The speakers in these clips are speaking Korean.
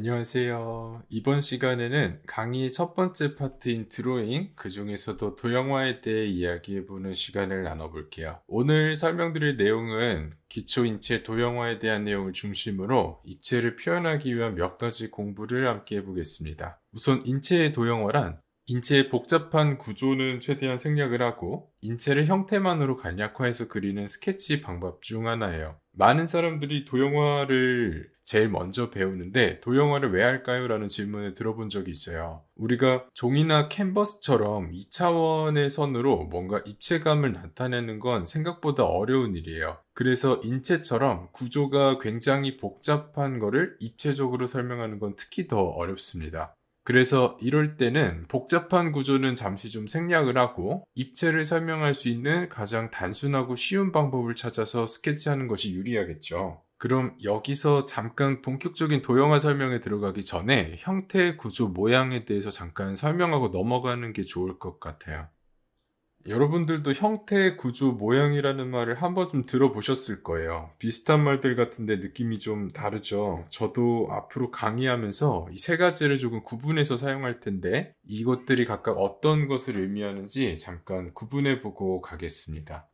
안녕하세요. 이번 시간에는 강의의 첫 번째 파트인 드로잉, 그 중에서도 도형화에 대해 이야기해보는 시간을 나눠볼게요. 오늘 설명드릴 내용은 기초인체 도형화에 대한 내용을 중심으로 입체를 표현하기 위한 몇 가지 공부를 함께 해보겠습니다. 우선 인체의 도형화란 인체의 복잡한 구조는 최대한 생략을 하고 인체를 형태만으로 간략화해서 그리는 스케치 방법 중 하나예요. 많은 사람들이 도형화를 제일 먼저 배우는데 도형화를 왜 할까요? 라는 질문을 들어본 적이 있어요. 우리가 종이나 캔버스처럼 2차원의 선으로 뭔가 입체감을 나타내는 건 생각보다 어려운 일이에요. 그래서 인체처럼 구조가 굉장히 복잡한 거를 입체적으로 설명하는 건 특히 더 어렵습니다. 그래서 이럴 때는 복잡한 구조는 잠시 좀 생략을 하고 입체를 설명할 수 있는 가장 단순하고 쉬운 방법을 찾아서 스케치하는 것이 유리하겠죠. 그럼 여기서 잠깐 본격적인 도형화 설명에 들어가기 전에 형태, 구조, 모양에 대해서 잠깐 설명하고 넘어가는 게 좋을 것 같아요. 여러분들도 형태, 구조, 모양이라는 말을 한 번쯤 들어보셨을 거예요. 비슷한 말들 같은데 느낌이 좀 다르죠. 저도 앞으로 강의하면서 이 세 가지를 조금 구분해서 사용할 텐데 이것들이 각각 어떤 것을 의미하는지 잠깐 구분해 보고 가겠습니다.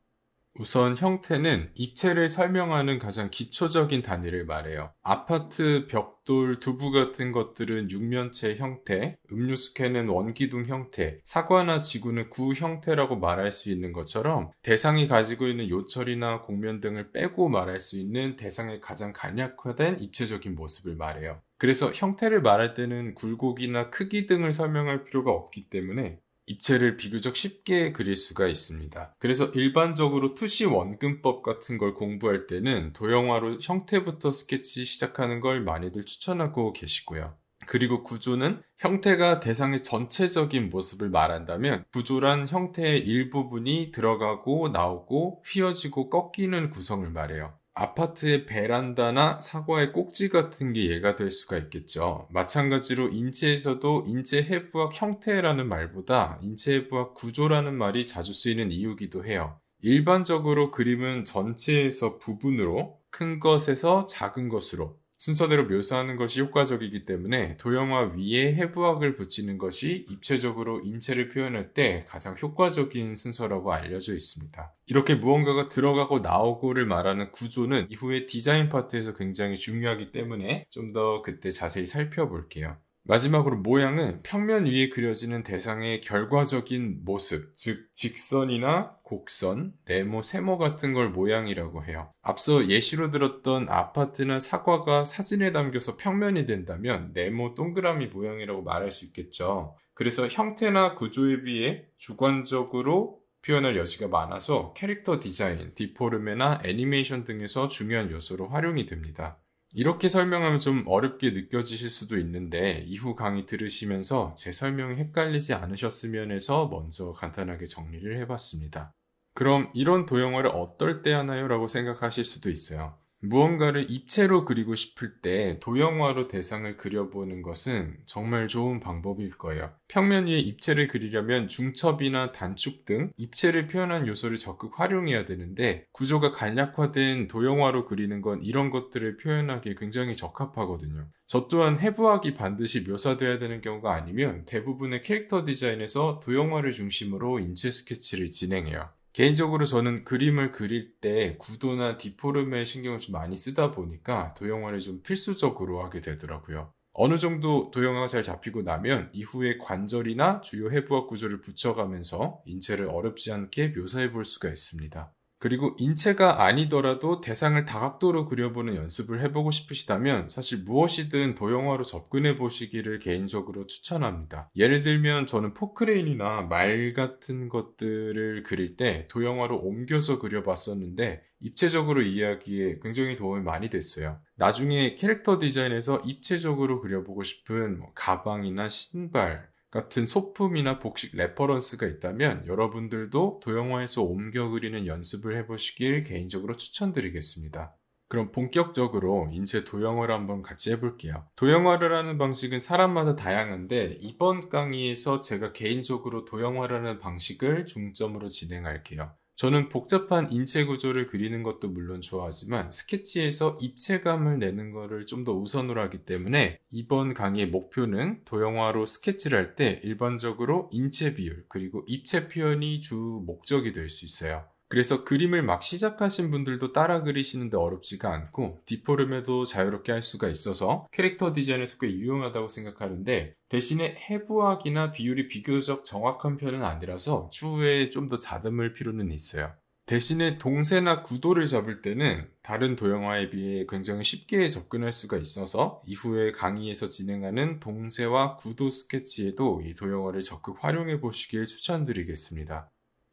우선 형태는 입체를 설명하는 가장 기초적인 단위를 말해요. 아파트, 벽돌, 두부 같은 것들은 육면체 형태, 음료수 캔은 원기둥 형태, 사과나 지구는 구 형태라고 말할 수 있는 것처럼 대상이 가지고 있는 요철이나 곡면 등을 빼고 말할 수 있는 대상의 가장 간략화된 입체적인 모습을 말해요. 그래서 형태를 말할 때는 굴곡이나 크기 등을 설명할 필요가 없기 때문에 입체를 비교적 쉽게 그릴 수가 있습니다. 그래서 일반적으로 투시 원근법 같은 걸 공부할 때는 도형화로 형태부터 스케치 시작하는 걸 많이들 추천하고 계시고요. 그리고 구조는 형태가 대상의 전체적인 모습을 말한다면 구조란 형태의 일부분이 들어가고 나오고 휘어지고 꺾이는 구성을 말해요. 아파트의 베란다나 사과의 꼭지 같은 게 예가 될 수가 있겠죠. 마찬가지로 인체에서도 인체 해부학 형태라는 말보다 인체 해부학 구조라는 말이 자주 쓰이는 이유기도 해요. 일반적으로 그림은 전체에서 부분으로 큰 것에서 작은 것으로 순서대로 묘사하는 것이 효과적이기 때문에 도형화 위에 해부학을 붙이는 것이 입체적으로 인체를 표현할 때 가장 효과적인 순서라고 알려져 있습니다. 이렇게 무언가가 들어가고 나오고를 말하는 구조는 이후에 디자인 파트에서 굉장히 중요하기 때문에 좀 더 그때 자세히 살펴볼게요. 마지막으로 모양은 평면 위에 그려지는 대상의 결과적인 모습, 즉 직선이나 곡선, 네모, 세모 같은 걸 모양이라고 해요. 앞서 예시로 들었던 아파트나 사과가 사진에 담겨서 평면이 된다면 네모, 동그라미 모양이라고 말할 수 있겠죠. 그래서 형태나 구조에 비해 주관적으로 표현할 여지가 많아서 캐릭터 디자인, 디포르메나 애니메이션 등에서 중요한 요소로 활용이 됩니다. 이렇게 설명하면 좀 어렵게 느껴지실 수도 있는데 이후 강의 들으시면서 제 설명이 헷갈리지 않으셨으면 해서 먼저 간단하게 정리를 해봤습니다. 그럼 이런 도형화를 어떨 때 하나요? 라고 생각하실 수도 있어요. 무언가를 입체로 그리고 싶을 때 도형화로 대상을 그려보는 것은 정말 좋은 방법일 거예요. 평면 위에 입체를 그리려면 중첩이나 단축 등 입체를 표현한 요소를 적극 활용해야 되는데 구조가 간략화된 도형화로 그리는 건 이런 것들을 표현하기에 굉장히 적합하거든요. 저 또한 해부학이 반드시 묘사돼야 되는 경우가 아니면 대부분의 캐릭터 디자인에서 도형화를 중심으로 인체 스케치를 진행해요. 개인적으로 저는 그림을 그릴 때 구도나 디포름에 신경을 좀 많이 쓰다 보니까 도형화를 좀 필수적으로 하게 되더라고요. 어느 정도 도형화가 잘 잡히고 나면 이후에 관절이나 주요 해부학 구조를 붙여가면서 인체를 어렵지 않게 묘사해 볼 수가 있습니다. 그리고 인체가 아니더라도 대상을 다각도로 그려보는 연습을 해보고 싶으시다면 사실 무엇이든 도형화로 접근해 보시기를 개인적으로 추천합니다. 예를 들면 저는 포크레인이나 말 같은 것들을 그릴 때 도형화로 옮겨서 그려봤었는데 입체적으로 이해하기에 굉장히 도움이 많이 됐어요. 나중에 캐릭터 디자인에서 입체적으로 그려보고 싶은 가방이나 신발, 같은 소품이나 복식 레퍼런스가 있다면 여러분들도 도형화에서 옮겨 그리는 연습을 해보시길 개인적으로 추천드리겠습니다. 그럼 본격적으로 인체 도형화를 한번 같이 해볼게요. 도형화를 하는 방식은 사람마다 다양한데 이번 강의에서 제가 개인적으로 도형화를 하는 방식을 중점으로 진행할게요. 저는 복잡한 인체 구조를 그리는 것도 물론 좋아하지만 스케치에서 입체감을 내는 거를 좀 더 우선으로 하기 때문에 이번 강의의 목표는 도형화로 스케치를 할 때 일반적으로 인체 비율 그리고 입체 표현이 주 목적이 될 수 있어요. 그래서 그림을 막 시작하신 분들도 따라 그리시는데 어렵지가 않고 디포름에도 자유롭게 할 수가 있어서 캐릭터 디자인에서 꽤 유용하다고 생각하는데, 대신에 해부학이나 비율이 비교적 정확한 편은 아니라서 추후에 좀 더 다듬을 필요는 있어요. 대신에 동세나 구도를 잡을 때는 다른 도형화에 비해 굉장히 쉽게 접근할 수가 있어서 이후에 강의에서 진행하는 동세와 구도 스케치에도 이 도형화를 적극 활용해 보시길 추천드리겠습니다.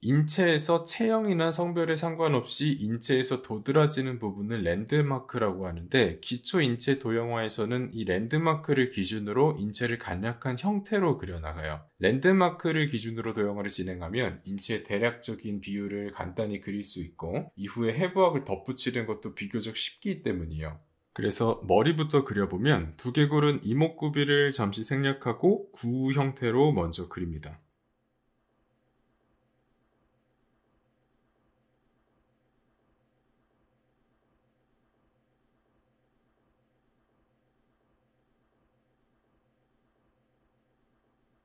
인체에서 체형이나 성별에 상관없이 인체에서 도드라지는 부분을 랜드마크라고 하는데, 기초 인체 도형화에서는 이 랜드마크를 기준으로 인체를 간략한 형태로 그려나가요. 랜드마크를 기준으로 도형화를 진행하면 인체의 대략적인 비율을 간단히 그릴 수 있고 이후에 해부학을 덧붙이는 것도 비교적 쉽기 때문이에요. 그래서 머리부터 그려보면 두개골은 이목구비를 잠시 생략하고 구 형태로 먼저 그립니다.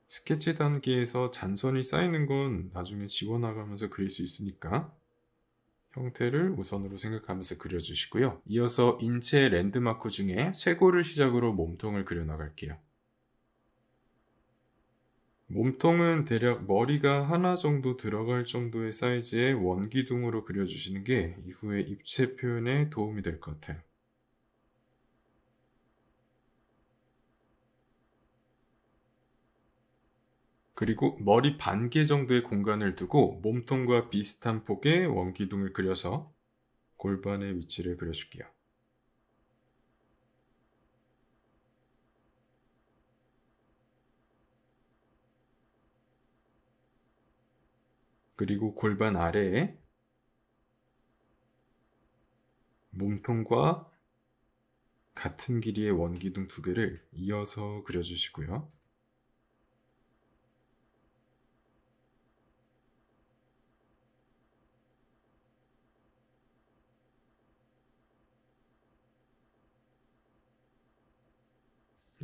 스케치 단계에서 잔선이 쌓이는 건 나중에 지워나가면서 그릴 수 있으니까 형태를 우선으로 생각하면서 그려주시고요. 이어서 인체 랜드마크 중에 쇄골을 시작으로 몸통을 그려나갈게요. 몸통은 대략 머리가 하나 정도 들어갈 정도의 사이즈의 원기둥으로 그려주시는 게 이후에 입체 표현에 도움이 될 것 같아요. 그리고 머리 반 개 정도의 공간을 두고 몸통과 비슷한 폭의 원기둥을 그려서 골반의 위치를 그려줄게요. 그리고 골반 아래에 몸통과 같은 길이의 원기둥 두 개를 이어서 그려주시고요.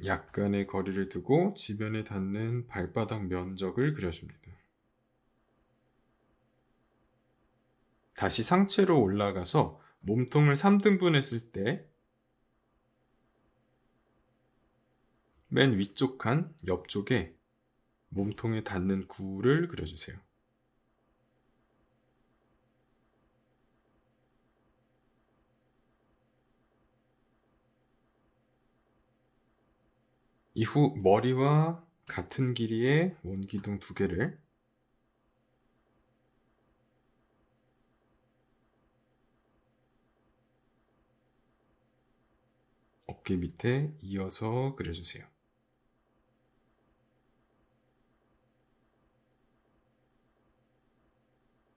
약간의 거리를 두고 지면에 닿는 발바닥 면적을 그려줍니다. 다시 상체로 올라가서 몸통을 3등분 했을 때 맨 위쪽 칸 옆쪽에 몸통에 닿는 구를 그려주세요. 이후 머리와 같은 길이의 원기둥 두 개를 어깨 밑에 이어서 그려주세요.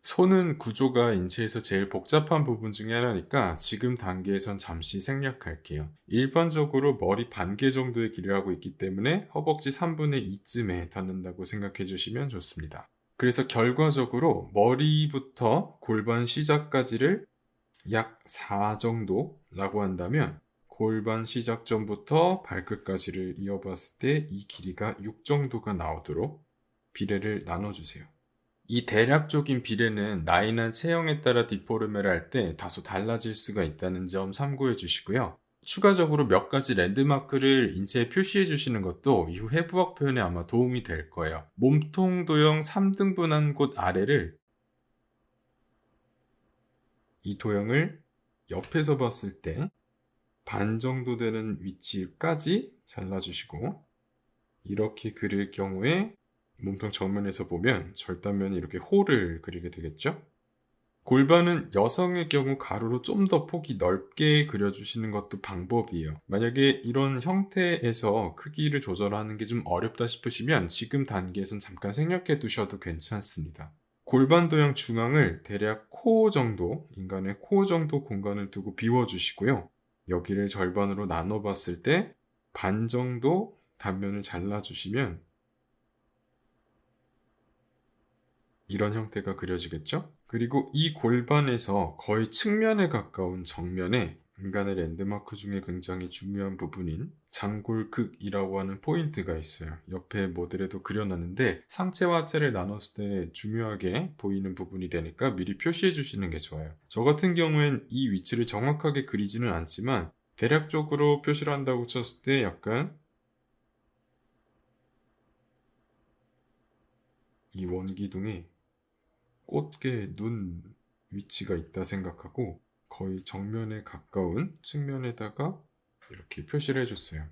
손은 구조가 인체에서 제일 복잡한 부분 중에 하나니까 지금 단계에선 잠시 생략할게요. 일반적으로 머리 반 개 정도의 길이라고 있기 때문에 허벅지 3분의 2쯤에 닿는다고 생각해 주시면 좋습니다. 그래서 결과적으로 머리부터 골반 시작까지를 약 4 정도라고 한다면 골반 시작점부터 발끝까지를 이어봤을 때 이 길이가 6 정도가 나오도록 비례를 나눠주세요. 이 대략적인 비례는 나이나 체형에 따라 디포르메를 할 때 다소 달라질 수가 있다는 점 참고해 주시고요. 추가적으로 몇 가지 랜드마크를 인체에 표시해 주시는 것도 이후 해부학 표현에 아마 도움이 될 거예요. 몸통 도형 3등분한 곳 아래를, 이 도형을 옆에서 봤을 때 반 정도 되는 위치까지 잘라주시고, 이렇게 그릴 경우에 몸통 정면에서 보면 절단면이 이렇게 홀을 그리게 되겠죠? 골반은 여성의 경우 가로로 좀 더 폭이 넓게 그려주시는 것도 방법이에요. 만약에 이런 형태에서 크기를 조절하는 게 좀 어렵다 싶으시면 지금 단계에선 잠깐 생략해 두셔도 괜찮습니다. 골반 도형 중앙을 대략 코 정도, 인간의 코 정도 공간을 두고 비워주시고요. 여기를 절반으로 나눠봤을 때 반 정도 단면을 잘라주시면 이런 형태가 그려지겠죠? 그리고 이 골반에서 거의 측면에 가까운 정면에 인간의 랜드마크 중에 굉장히 중요한 부분인 장골극이라고 하는 포인트가 있어요. 옆에 모델에도 그려놨는데 상체와 하체를 나눴을 때 중요하게 보이는 부분이 되니까 미리 표시해 주시는 게 좋아요. 저 같은 경우엔 이 위치를 정확하게 그리지는 않지만 대략적으로 표시를 한다고 쳤을 때 약간 이 원기둥에 꽃게 눈 위치가 있다 생각하고 거의 정면에 가까운 측면에다가 이렇게 표시를 해줬어요.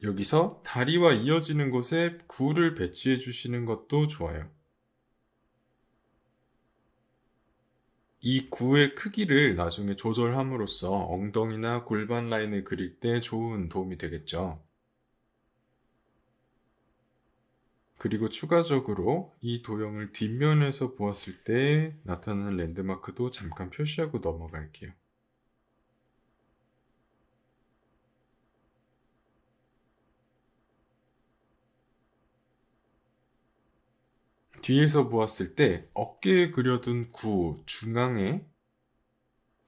여기서 다리와 이어지는 곳에 구를 배치해 주시는 것도 좋아요. 이 구의 크기를 나중에 조절함으로써 엉덩이나 골반 라인을 그릴 때 좋은 도움이 되겠죠. 그리고 추가적으로 이 도형을 뒷면에서 보았을 때 나타나는 랜드마크도 잠깐 표시하고 넘어갈게요. 뒤에서 보았을 때 어깨에 그려둔 구 중앙에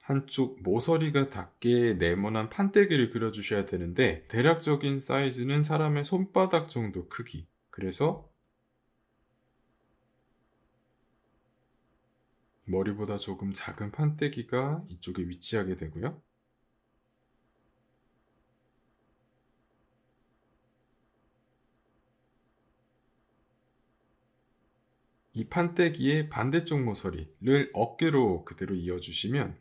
한쪽 모서리가 닿게 네모난 판때기를 그려주셔야 되는데 대략적인 사이즈는 사람의 손바닥 정도 크기. 그래서 머리보다 조금 작은 판때기가 이쪽에 위치하게 되고요. 이 판때기의 반대쪽 모서리를 어깨로 그대로 이어주시면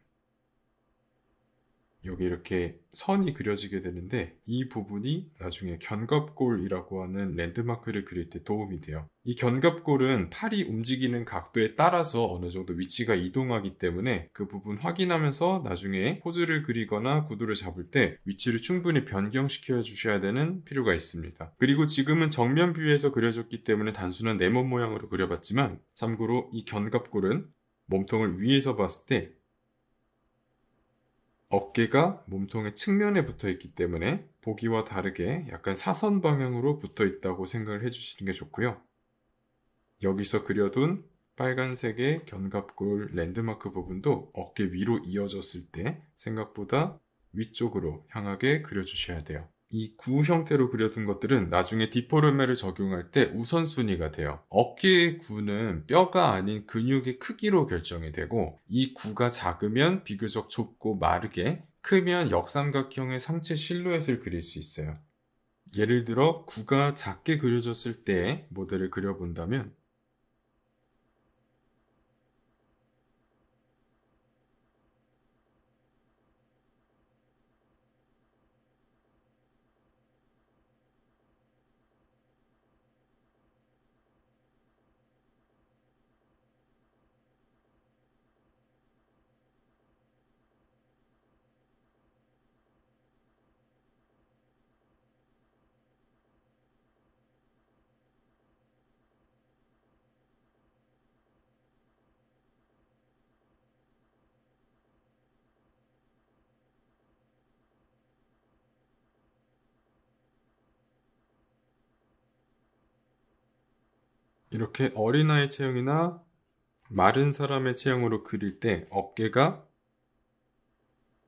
여기 이렇게 선이 그려지게 되는데 이 부분이 나중에 견갑골이라고 하는 랜드마크를 그릴 때 도움이 돼요. 이 견갑골은 팔이 움직이는 각도에 따라서 어느 정도 위치가 이동하기 때문에 그 부분 확인하면서 나중에 포즈를 그리거나 구도를 잡을 때 위치를 충분히 변경시켜 주셔야 되는 필요가 있습니다. 그리고 지금은 정면 뷰에서 그려졌기 때문에 단순한 네모 모양으로 그려봤지만 참고로 이 견갑골은 몸통을 위에서 봤을 때 어깨가 몸통의 측면에 붙어 있기 때문에 보기와 다르게 약간 사선 방향으로 붙어 있다고 생각을 해주시는 게 좋고요. 여기서 그려둔 빨간색의 견갑골 랜드마크 부분도 어깨 위로 이어졌을 때 생각보다 위쪽으로 향하게 그려주셔야 돼요. 이 구 형태로 그려둔 것들은 나중에 디포르메를 적용할 때 우선순위가 돼요. 어깨의 구는 뼈가 아닌 근육의 크기로 결정이 되고 이 구가 작으면 비교적 좁고 마르게 크면 역삼각형의 상체 실루엣을 그릴 수 있어요. 예를 들어 구가 작게 그려졌을 때 모델을 그려본다면 이렇게 어린아이 체형이나 마른 사람의 체형으로 그릴 때 어깨가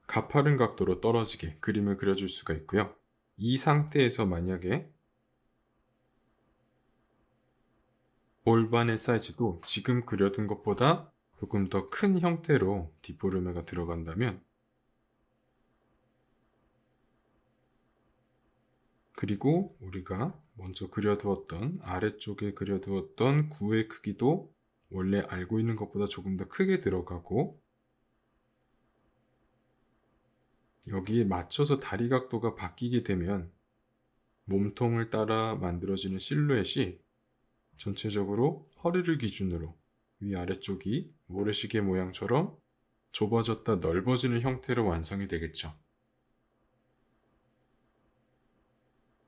가파른 각도로 떨어지게 그림을 그려줄 수가 있고요. 이 상태에서 만약에 골반의 사이즈도 지금 그려둔 것보다 조금 더 큰 형태로 디포르메가 들어간다면 그리고 우리가 먼저 그려두었던 아래쪽에 그려두었던 구의 크기도 원래 알고 있는 것보다 조금 더 크게 들어가고 여기에 맞춰서 다리 각도가 바뀌게 되면 몸통을 따라 만들어지는 실루엣이 전체적으로 허리를 기준으로 위아래쪽이 모래시계 모양처럼 좁아졌다 넓어지는 형태로 완성이 되겠죠.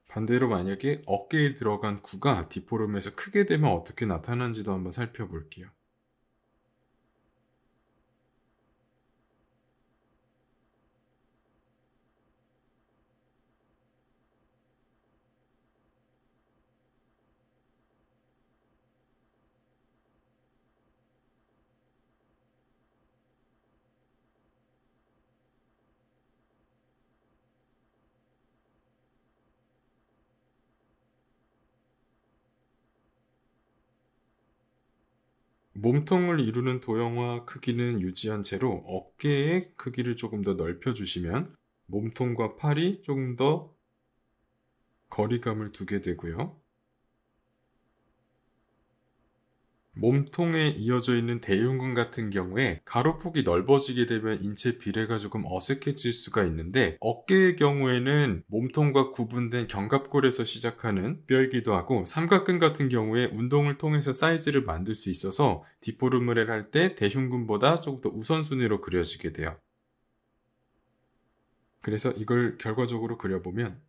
반대로 만약에 어깨에 들어간 구가 디포름에서 크게 되면 어떻게 나타나는지도 한번 살펴볼게요. 몸통을 이루는 도형화 크기는 유지한 채로 어깨의 크기를 조금 더 넓혀주시면 몸통과 팔이 조금 더 거리감을 두게 되고요. 몸통에 이어져 있는 대흉근 같은 경우에 가로폭이 넓어지게 되면 인체 비례가 조금 어색해질 수가 있는데, 어깨의 경우에는 몸통과 구분된 견갑골에서 시작하는 뼈이기도 하고, 삼각근 같은 경우에 운동을 통해서 사이즈를 만들 수 있어서 디포르메를 할 때 대흉근보다 조금 더 우선순위로 그려지게 돼요. 그래서 이걸 결과적으로 그려보면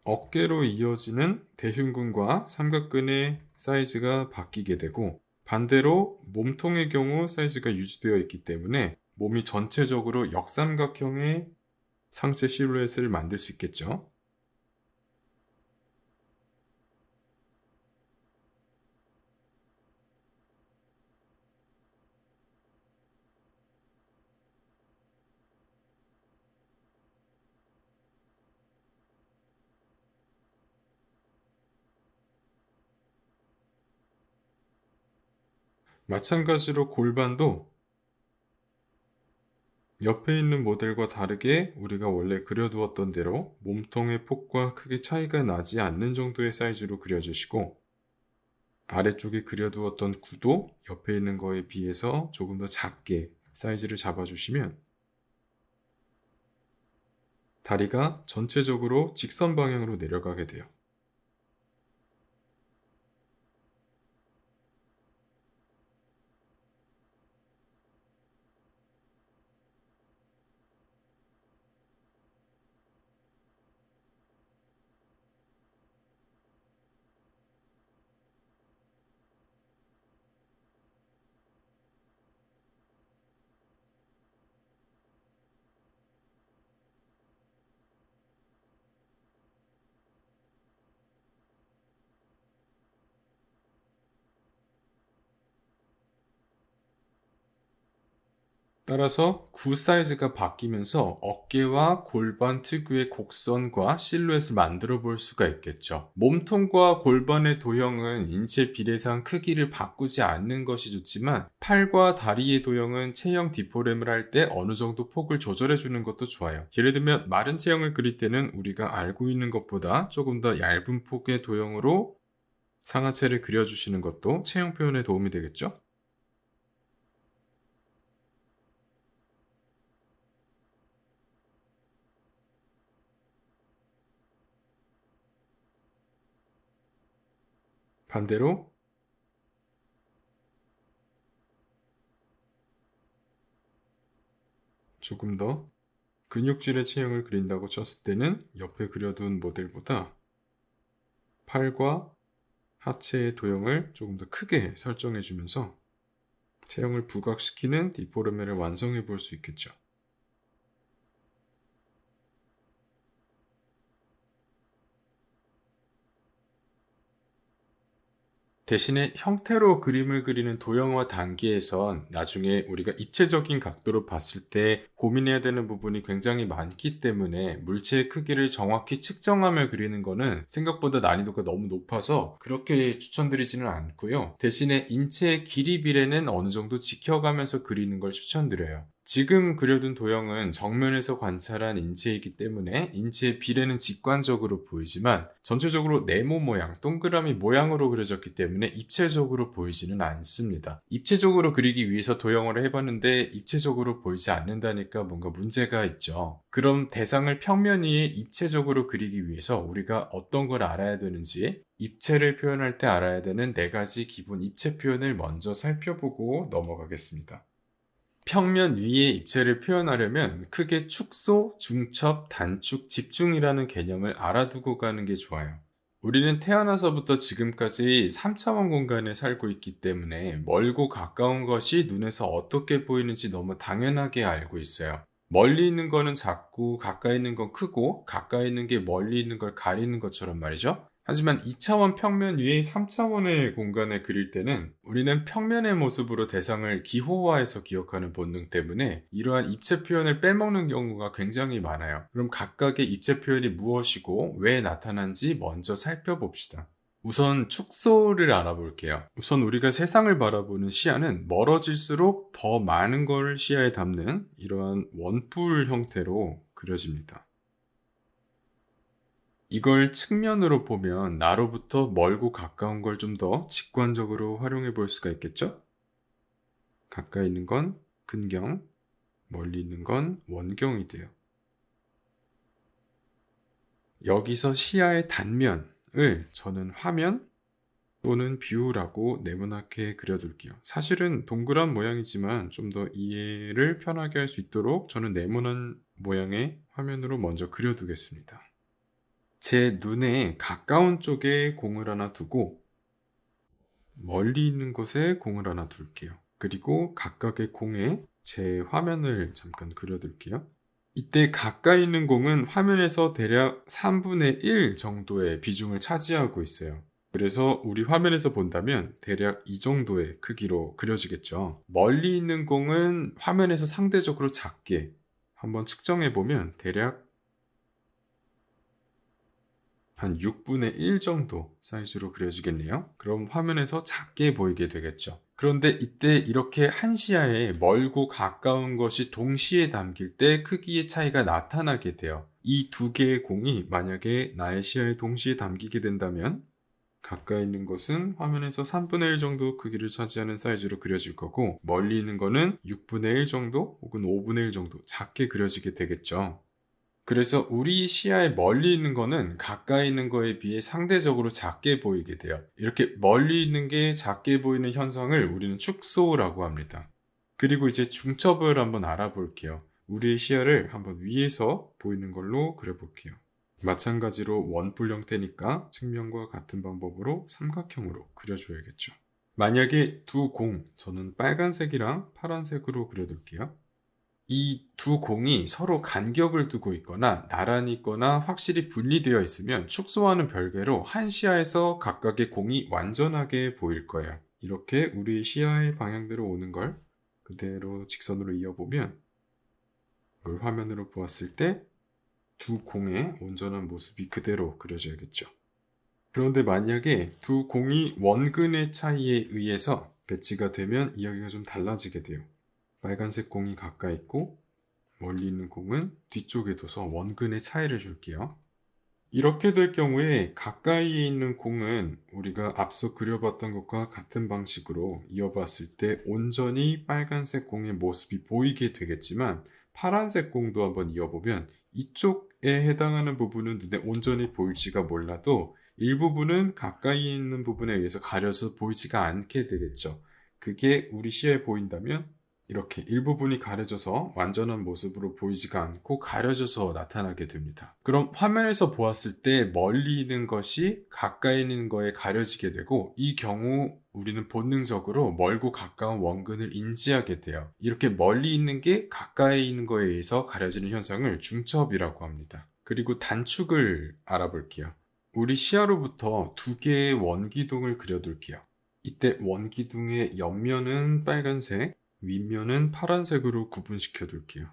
어깨로 이어지는 대흉근과 삼각근의 사이즈가 바뀌게 되고, 반대로 몸통의 경우 사이즈가 유지되어 있기 때문에 몸이 전체적으로 역삼각형의 상체 실루엣을 만들 수 있겠죠. 마찬가지로 골반도 옆에 있는 모델과 다르게 우리가 원래 그려두었던 대로 몸통의 폭과 크게 차이가 나지 않는 정도의 사이즈로 그려주시고, 아래쪽에 그려두었던 구도 옆에 있는 거에 비해서 조금 더 작게 사이즈를 잡아주시면 다리가 전체적으로 직선 방향으로 내려가게 돼요. 따라서 구 사이즈가 바뀌면서 어깨와 골반 특유의 곡선과 실루엣을 만들어 볼 수가 있겠죠. 몸통과 골반의 도형은 인체 비례상 크기를 바꾸지 않는 것이 좋지만, 팔과 다리의 도형은 체형 디포렘을 할 때 어느 정도 폭을 조절해 주는 것도 좋아요. 예를 들면 마른 체형을 그릴 때는 우리가 알고 있는 것보다 조금 더 얇은 폭의 도형으로 상하체를 그려주시는 것도 체형 표현에 도움이 되겠죠. 반대로 조금 더 근육질의 체형을 그린다고 쳤을 때는 옆에 그려둔 모델보다 팔과 하체의 도형을 조금 더 크게 설정해 주면서 체형을 부각시키는 디포르메를 완성해 볼 수 있겠죠. 대신에 형태로 그림을 그리는 도형화 단계에선 나중에 우리가 입체적인 각도로 봤을 때 고민해야 되는 부분이 굉장히 많기 때문에 물체의 크기를 정확히 측정하며 그리는 거는 생각보다 난이도가 너무 높아서 그렇게 추천드리지는 않고요. 대신에 인체의 길이 비례는 어느 정도 지켜가면서 그리는 걸 추천드려요. 지금 그려둔 도형은 정면에서 관찰한 인체이기 때문에 인체의 비례는 직관적으로 보이지만, 전체적으로 네모 모양, 동그라미 모양으로 그려졌기 때문에 입체적으로 보이지는 않습니다. 입체적으로 그리기 위해서 도형을 해봤는데 입체적으로 보이지 않는다니까 뭔가 문제가 있죠. 그럼 대상을 평면 위에 입체적으로 그리기 위해서 우리가 어떤 걸 알아야 되는지, 입체를 표현할 때 알아야 되는 4가지 기본 입체 표현을 먼저 살펴보고 넘어가겠습니다. 평면 위의 입체를 표현하려면 크게 축소, 중첩, 단축, 집중이라는 개념을 알아두고 가는 게 좋아요. 우리는 태어나서부터 지금까지 3차원 공간에 살고 있기 때문에 멀고 가까운 것이 눈에서 어떻게 보이는지 너무 당연하게 알고 있어요. 멀리 있는 거는 작고 가까이 있는 건 크고, 가까이 있는 게 멀리 있는 걸 가리는 것처럼 말이죠. 하지만 2차원 평면 위에 3차원의 공간을 그릴 때는 우리는 평면의 모습으로 대상을 기호화해서 기억하는 본능 때문에 이러한 입체 표현을 빼먹는 경우가 굉장히 많아요. 그럼 각각의 입체 표현이 무엇이고 왜 나타난지 먼저 살펴봅시다. 우선 축소를 알아볼게요. 우선 우리가 세상을 바라보는 시야는 멀어질수록 더 많은 걸 시야에 담는 이러한 원뿔 형태로 그려집니다. 이걸 측면으로 보면 나로부터 멀고 가까운 걸 좀 더 직관적으로 활용해 볼 수가 있겠죠? 가까이 있는 건 근경, 멀리 있는 건 원경이 돼요. 여기서 시야의 단면을 저는 화면 또는 뷰라고 네모나게 그려둘게요. 사실은 동그란 모양이지만 좀 더 이해를 편하게 할 수 있도록 저는 네모난 모양의 화면으로 먼저 그려두겠습니다. 제 눈에 가까운 쪽에 공을 하나 두고 멀리 있는 곳에 공을 하나 둘게요. 그리고 각각의 공에 제 화면을 잠깐 그려둘게요. 이때 가까이 있는 공은 화면에서 대략 3분의 1 정도의 비중을 차지하고 있어요. 그래서 우리 화면에서 본다면 대략 이 정도의 크기로 그려지겠죠. 멀리 있는 공은 화면에서 상대적으로 작게 한번 측정해 보면 대략 한 6분의 1 정도 사이즈로 그려지겠네요. 그럼 화면에서 작게 보이게 되겠죠. 그런데 이때 이렇게 한 시야에 멀고 가까운 것이 동시에 담길 때 크기의 차이가 나타나게 돼요. 이 두 개의 공이 만약에 나의 시야에 동시에 담기게 된다면 가까이 있는 것은 화면에서 3분의 1 정도 크기를 차지하는 사이즈로 그려질 거고 멀리 있는 거는 6분의 1 정도 혹은 5분의 1 정도 작게 그려지게 되겠죠. 그래서 우리 시야에 멀리 있는 거는 가까이 있는 거에 비해 상대적으로 작게 보이게 돼요. 이렇게 멀리 있는 게 작게 보이는 현상을 우리는 축소라고 합니다. 그리고 이제 중첩을 한번 알아볼게요. 우리의 시야를 한번 위에서 보이는 걸로 그려볼게요. 마찬가지로 원뿔 형태니까 측면과 같은 방법으로 삼각형으로 그려줘야겠죠. 만약에 두 공, 저는 빨간색이랑 파란색으로 그려둘게요. 이 두 공이 서로 간격을 두고 있거나 나란히 있거나 확실히 분리되어 있으면 축소와는 별개로 한 시야에서 각각의 공이 완전하게 보일 거예요. 이렇게 우리 시야의 방향대로 오는 걸 그대로 직선으로 이어보면 이걸 화면으로 보았을 때 두 공의 온전한 모습이 그대로 그려져야겠죠. 그런데 만약에 두 공이 원근의 차이에 의해서 배치가 되면 이야기가 좀 달라지게 돼요. 빨간색 공이 가까이 있고 멀리 있는 공은 뒤쪽에 둬서 원근의 차이를 줄게요. 이렇게 될 경우에 가까이에 있는 공은 우리가 앞서 그려봤던 것과 같은 방식으로 이어봤을 때 온전히 빨간색 공의 모습이 보이게 되겠지만 파란색 공도 한번 이어보면 이쪽에 해당하는 부분은 눈에 온전히 보일지가 몰라도 일부분은 가까이 있는 부분에 의해서 가려서 보이지가 않게 되겠죠. 그게 우리 시야에 보인다면 이렇게 일부분이 가려져서 완전한 모습으로 보이지가 않고 가려져서 나타나게 됩니다. 그럼 화면에서 보았을 때 멀리 있는 것이 가까이 있는 거에 가려지게 되고 이 경우 우리는 본능적으로 멀고 가까운 원근을 인지하게 돼요. 이렇게 멀리 있는 게 가까이 있는 거에 의해서 가려지는 현상을 중첩이라고 합니다. 그리고 단축을 알아볼게요. 우리 시야로부터 두 개의 원기둥을 그려둘게요. 이때 원기둥의 옆면은 빨간색, 윗면은 파란색으로 구분시켜 둘게요.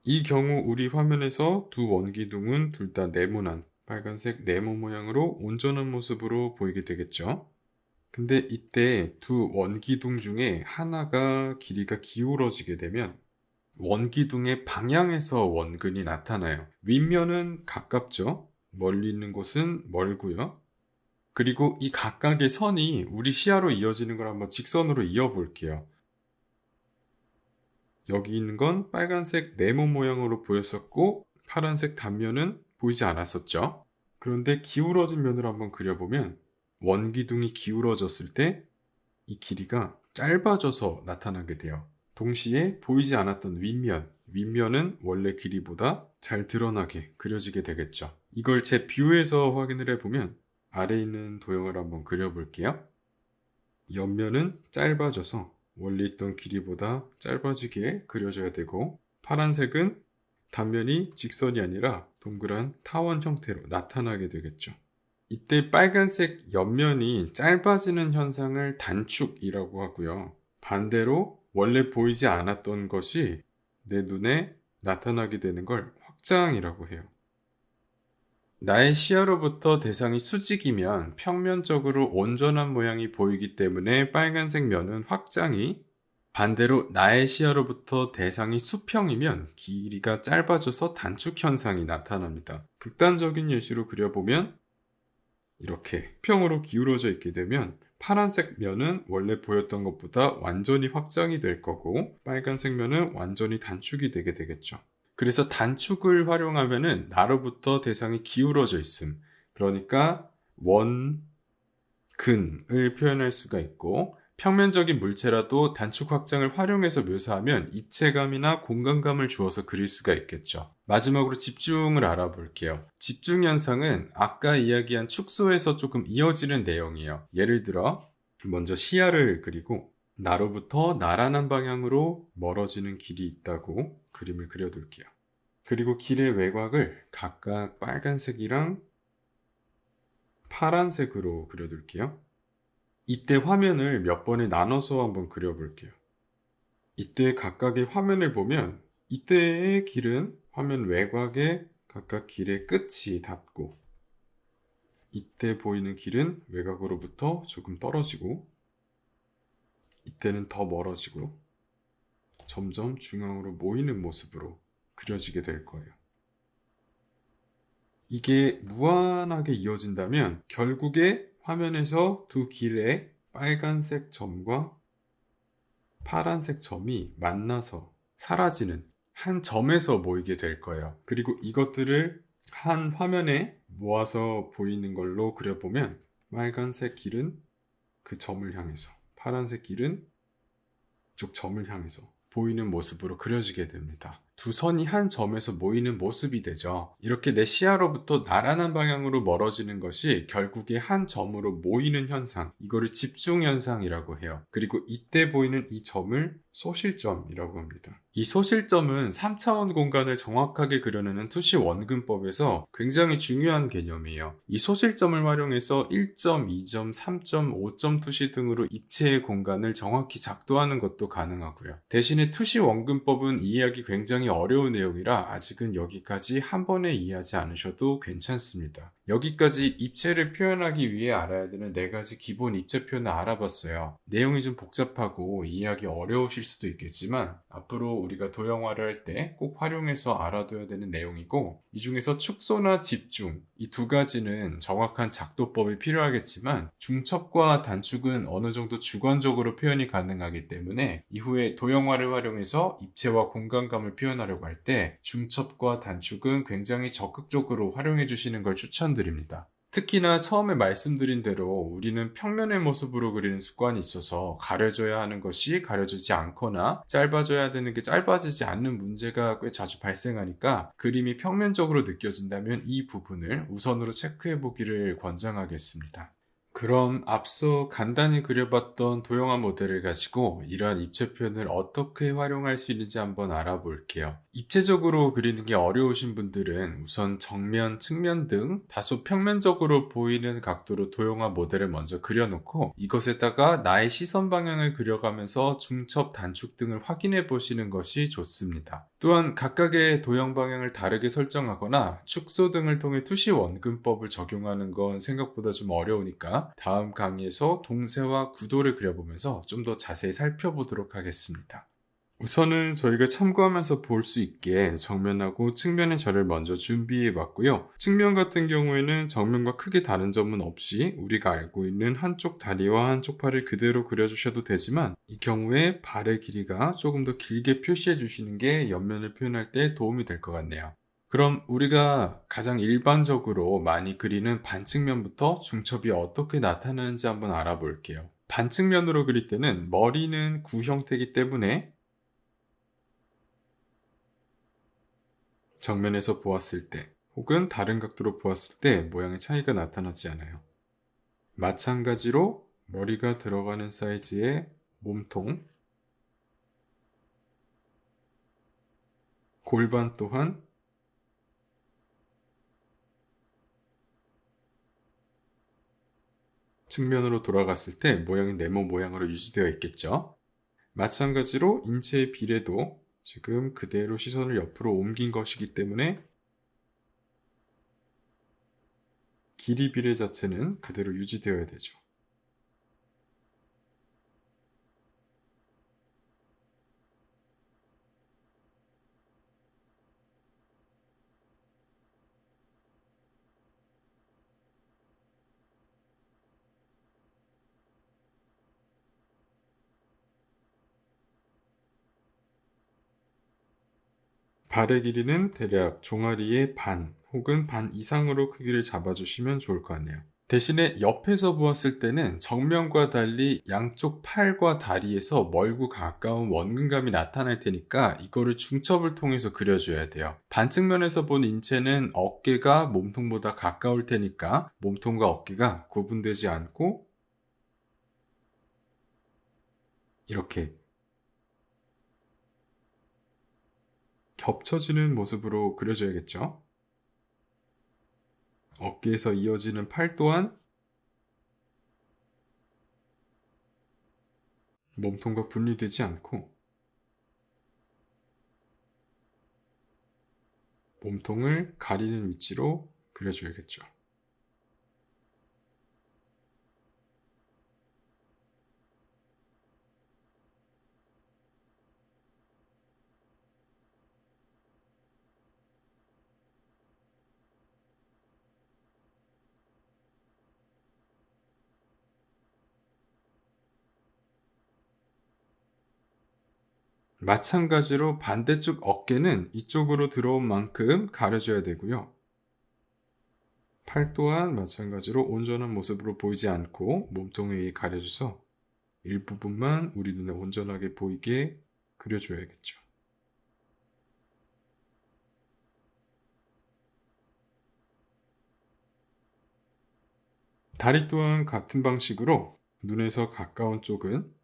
이 경우 우리 화면에서 두 원기둥은 둘 다 네모난 빨간색 네모 모양으로 온전한 모습으로 보이게 되겠죠. 근데 이때 두 원기둥 중에 하나가 길이가 기울어지게 되면 원기둥의 방향에서 원근이 나타나요. 윗면은 가깝죠. 멀리 있는 곳은 멀고요. 그리고 이 각각의 선이 우리 시야로 이어지는 걸 한번 직선으로 이어볼게요. 여기 있는 건 빨간색 네모 모양으로 보였었고 파란색 단면은 보이지 않았었죠. 그런데 기울어진 면을 한번 그려보면 원기둥이 기울어졌을 때 이 길이가 짧아져서 나타나게 돼요. 동시에 보이지 않았던 윗면은 원래 길이보다 잘 드러나게 그려지게 되겠죠. 이걸 제 뷰에서 확인을 해보면 아래에 있는 도형을 한번 그려볼게요. 옆면은 짧아져서 원래 있던 길이보다 짧아지게 그려져야 되고 파란색은 단면이 직선이 아니라 동그란 타원 형태로 나타나게 되겠죠. 이때 빨간색 옆면이 짧아지는 현상을 단축이라고 하고요. 반대로 원래 보이지 않았던 것이 내 눈에 나타나게 되는 걸 확장이라고 해요. 나의 시야로부터 대상이 수직이면 평면적으로 온전한 모양이 보이기 때문에 빨간색 면은 확장이, 반대로 나의 시야로부터 대상이 수평이면 길이가 짧아져서 단축 현상이 나타납니다. 극단적인 예시로 그려보면 이렇게 수평으로 기울어져 있게 되면 파란색 면은 원래 보였던 것보다 완전히 확장이 될 거고, 빨간색 면은 완전히 단축이 되게 되겠죠. 그래서 단축을 활용하면은 나로부터 대상이 기울어져 있음, 그러니까 원근을 표현할 수가 있고, 평면적인 물체라도 단축 확장을 활용해서 묘사하면 입체감이나 공간감을 주어서 그릴 수가 있겠죠. 마지막으로 집중을 알아볼게요. 집중 현상은 아까 이야기한 축소에서 조금 이어지는 내용이에요. 예를 들어 먼저 시야를 그리고 나로부터 나란한 방향으로 멀어지는 길이 있다고 그림을 그려둘게요. 그리고 길의 외곽을 각각 빨간색이랑 파란색으로 그려둘게요. 이때 화면을 몇 번에 나눠서 한번 그려볼게요. 이때 각각의 화면을 보면 이때의 길은 화면 외곽에 각각 길의 끝이 닿고, 이때 보이는 길은 외곽으로부터 조금 떨어지고, 이때는 더 멀어지고 점점 중앙으로 모이는 모습으로 그려지게 될 거예요. 이게 무한하게 이어진다면 결국에 화면에서 두 길의 빨간색 점과 파란색 점이 만나서 사라지는 한 점에서 모이게 될 거예요. 그리고 이것들을 한 화면에 모아서 보이는 걸로 그려보면 빨간색 길은 그 점을 향해서, 파란색 길은 이쪽 점을 향해서 보이는 모습으로 그려지게 됩니다. 두 선이 한 점에서 모이는 모습이 되죠. 이렇게 내 시야로부터 나란한 방향으로 멀어지는 것이 결국에 한 점으로 모이는 현상, 이거를 집중 현상이라고 해요. 그리고 이때 보이는 이 점을 소실점이라고 합니다. 이 소실점은 3차원 공간을 정확하게 그려내는 투시 원근법에서 굉장히 중요한 개념이에요. 이 소실점을 활용해서 1점, 2점, 3점, 5점 투시 등으로 입체의 공간을 정확히 작도하는 것도 가능하고요. 대신에 투시 원근법은 이해하기 굉장히 어려운 내용이라 아직은 여기까지 한 번에 이해하지 않으셔도 괜찮습니다. 여기까지 입체를 표현하기 위해 알아야 되는 4가지 기본 입체 표현을 알아봤어요. 내용이 좀 복잡하고 이해하기 어려우실 수도 있겠지만 앞으로 우리가 도형화를 할 때 꼭 활용해서 알아둬야 되는 내용이고, 이 중에서 축소나 집중, 이 2가지는 정확한 작도법이 필요하겠지만 중첩과 단축은 어느 정도 주관적으로 표현이 가능하기 때문에 이후에 도형화를 활용해서 입체와 공간감을 표현하려고 할 때 중첩과 단축은 굉장히 적극적으로 활용해 주시는 걸 추천드립니다. 특히나 처음에 말씀드린 대로 우리는 평면의 모습으로 그리는 습관이 있어서 가려져야 하는 것이 가려지지 않거나 짧아져야 되는 게 짧아지지 않는 문제가 꽤 자주 발생하니까 그림이 평면적으로 느껴진다면 이 부분을 우선으로 체크해 보기를 권장하겠습니다. 그럼 앞서 간단히 그려봤던 도형화 모델을 가지고 이러한 입체 표현을 어떻게 활용할 수 있는지 한번 알아볼게요. 입체적으로 그리는 게 어려우신 분들은 우선 정면, 측면 등 다소 평면적으로 보이는 각도로 도형화 모델을 먼저 그려놓고 이것에다가 나의 시선 방향을 그려가면서 중첩, 단축 등을 확인해 보시는 것이 좋습니다. 또한 각각의 도형 방향을 다르게 설정하거나 축소 등을 통해 투시 원근법을 적용하는 건 생각보다 좀 어려우니까 다음 강의에서 동세와 구도를 그려보면서 좀 더 자세히 살펴보도록 하겠습니다. 우선은 저희가 참고하면서 볼 수 있게 정면하고 측면의 절을 먼저 준비해 봤고요. 측면 같은 경우에는 정면과 크게 다른 점은 없이 우리가 알고 있는 한쪽 다리와 한쪽 팔을 그대로 그려주셔도 되지만 이 경우에 발의 길이가 조금 더 길게 표시해 주시는 게 옆면을 표현할 때 도움이 될 것 같네요. 그럼 우리가 가장 일반적으로 많이 그리는 반측면부터 중첩이 어떻게 나타나는지 한번 알아볼게요. 반측면으로 그릴 때는 머리는 구 형태이기 때문에 정면에서 보았을 때 혹은 다른 각도로 보았을 때 모양의 차이가 나타나지 않아요. 마찬가지로 머리가 들어가는 사이즈의 몸통, 골반 또한 측면으로 돌아갔을 때 모양이 네모 모양으로 유지되어 있겠죠. 마찬가지로 인체의 비례도 지금 그대로 시선을 옆으로 옮긴 것이기 때문에 길이 비례 자체는 그대로 유지되어야 되죠. 발의 길이는 대략 종아리의 반 혹은 반 이상으로 크기를 잡아주시면 좋을 것 같네요. 대신에 옆에서 보았을 때는 정면과 달리 양쪽 팔과 다리에서 멀고 가까운 원근감이 나타날 테니까 이거를 중첩을 통해서 그려줘야 돼요. 반측면에서 본 인체는 어깨가 몸통보다 가까울 테니까 몸통과 어깨가 구분되지 않고 이렇게 겹쳐지는 모습으로 그려줘야겠죠. 어깨에서 이어지는 팔 또한 몸통과 분리되지 않고 몸통을 가리는 위치로 그려줘야겠죠. 마찬가지로 반대쪽 어깨는 이쪽으로 들어온 만큼 가려줘야 되고요. 팔 또한 마찬가지로 온전한 모습으로 보이지 않고 몸통에 의해 가려져서 일부분만 우리 눈에 온전하게 보이게 그려줘야겠죠. 다리 또한 같은 방식으로 눈에서 가까운 쪽은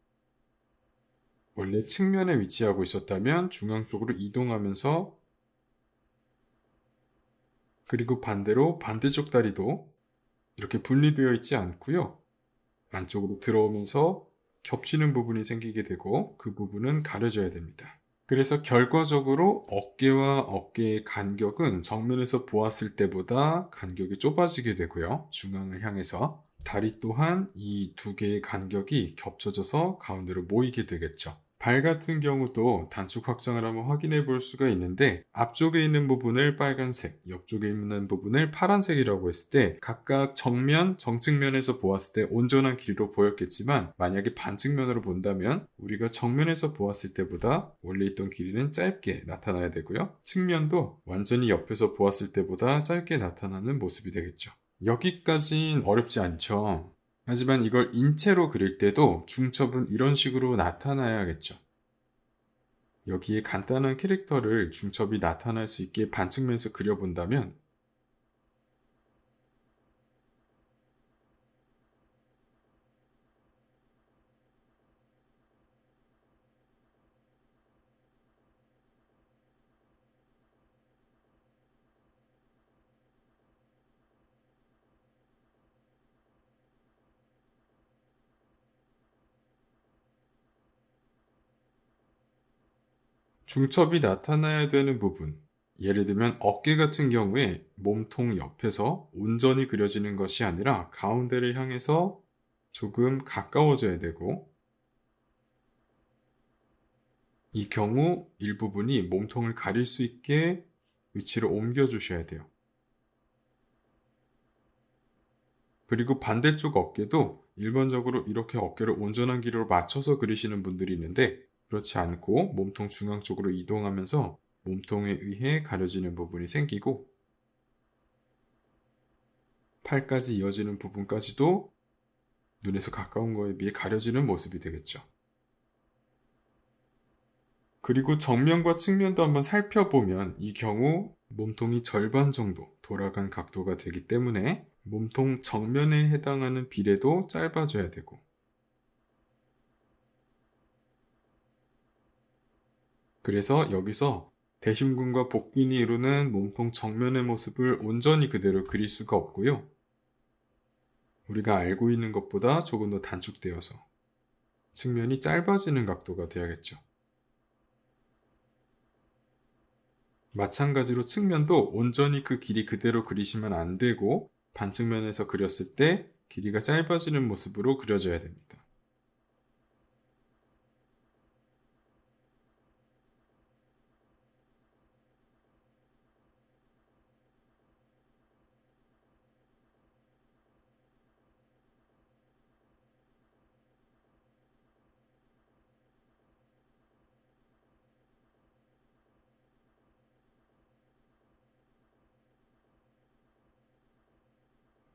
원래 측면에 위치하고 있었다면 중앙 쪽으로 이동하면서 그리고 반대로 반대쪽 다리도 이렇게 분리되어 있지 않고요. 안쪽으로 들어오면서 겹치는 부분이 생기게 되고 그 부분은 가려져야 됩니다. 그래서 결과적으로 어깨와 어깨의 간격은 정면에서 보았을 때보다 간격이 좁아지게 되고요. 중앙을 향해서 다리 또한 이 두 개의 간격이 겹쳐져서 가운데로 모이게 되겠죠. 발 같은 경우도 단축 확장을 한번 확인해 볼 수가 있는데 앞쪽에 있는 부분을 빨간색, 옆쪽에 있는 부분을 파란색이라고 했을 때 각각 정면, 정측면에서 보았을 때 온전한 길이로 보였겠지만 만약에 반측면으로 본다면 우리가 정면에서 보았을 때보다 원래 있던 길이는 짧게 나타나야 되고요. 측면도 완전히 옆에서 보았을 때보다 짧게 나타나는 모습이 되겠죠. 여기까진 어렵지 않죠. 하지만 이걸 인체로 그릴 때도 중첩은 이런 식으로 나타나야겠죠. 여기에 간단한 캐릭터를 중첩이 나타날 수 있게 반측면에서 그려본다면 중첩이 나타나야 되는 부분, 예를 들면 어깨 같은 경우에 몸통 옆에서 온전히 그려지는 것이 아니라 가운데를 향해서 조금 가까워져야 되고 이 경우 일부분이 몸통을 가릴 수 있게 위치를 옮겨 주셔야 돼요. 그리고 반대쪽 어깨도 일반적으로 이렇게 어깨를 온전한 길이로 맞춰서 그리시는 분들이 있는데 그렇지 않고 몸통 중앙 쪽으로 이동하면서 몸통에 의해 가려지는 부분이 생기고 팔까지 이어지는 부분까지도 눈에서 가까운 거에 비해 가려지는 모습이 되겠죠. 그리고 정면과 측면도 한번 살펴보면 이 경우 몸통이 절반 정도 돌아간 각도가 되기 때문에 몸통 정면에 해당하는 비례도 짧아져야 되고 그래서 여기서 대흉근과 복근이 이루는 몸통 정면의 모습을 온전히 그대로 그릴 수가 없고요. 우리가 알고 있는 것보다 조금 더 단축되어서 측면이 짧아지는 각도가 되어야겠죠. 마찬가지로 측면도 온전히 그 길이 그대로 그리시면 안 되고 반측면에서 그렸을 때 길이가 짧아지는 모습으로 그려져야 됩니다.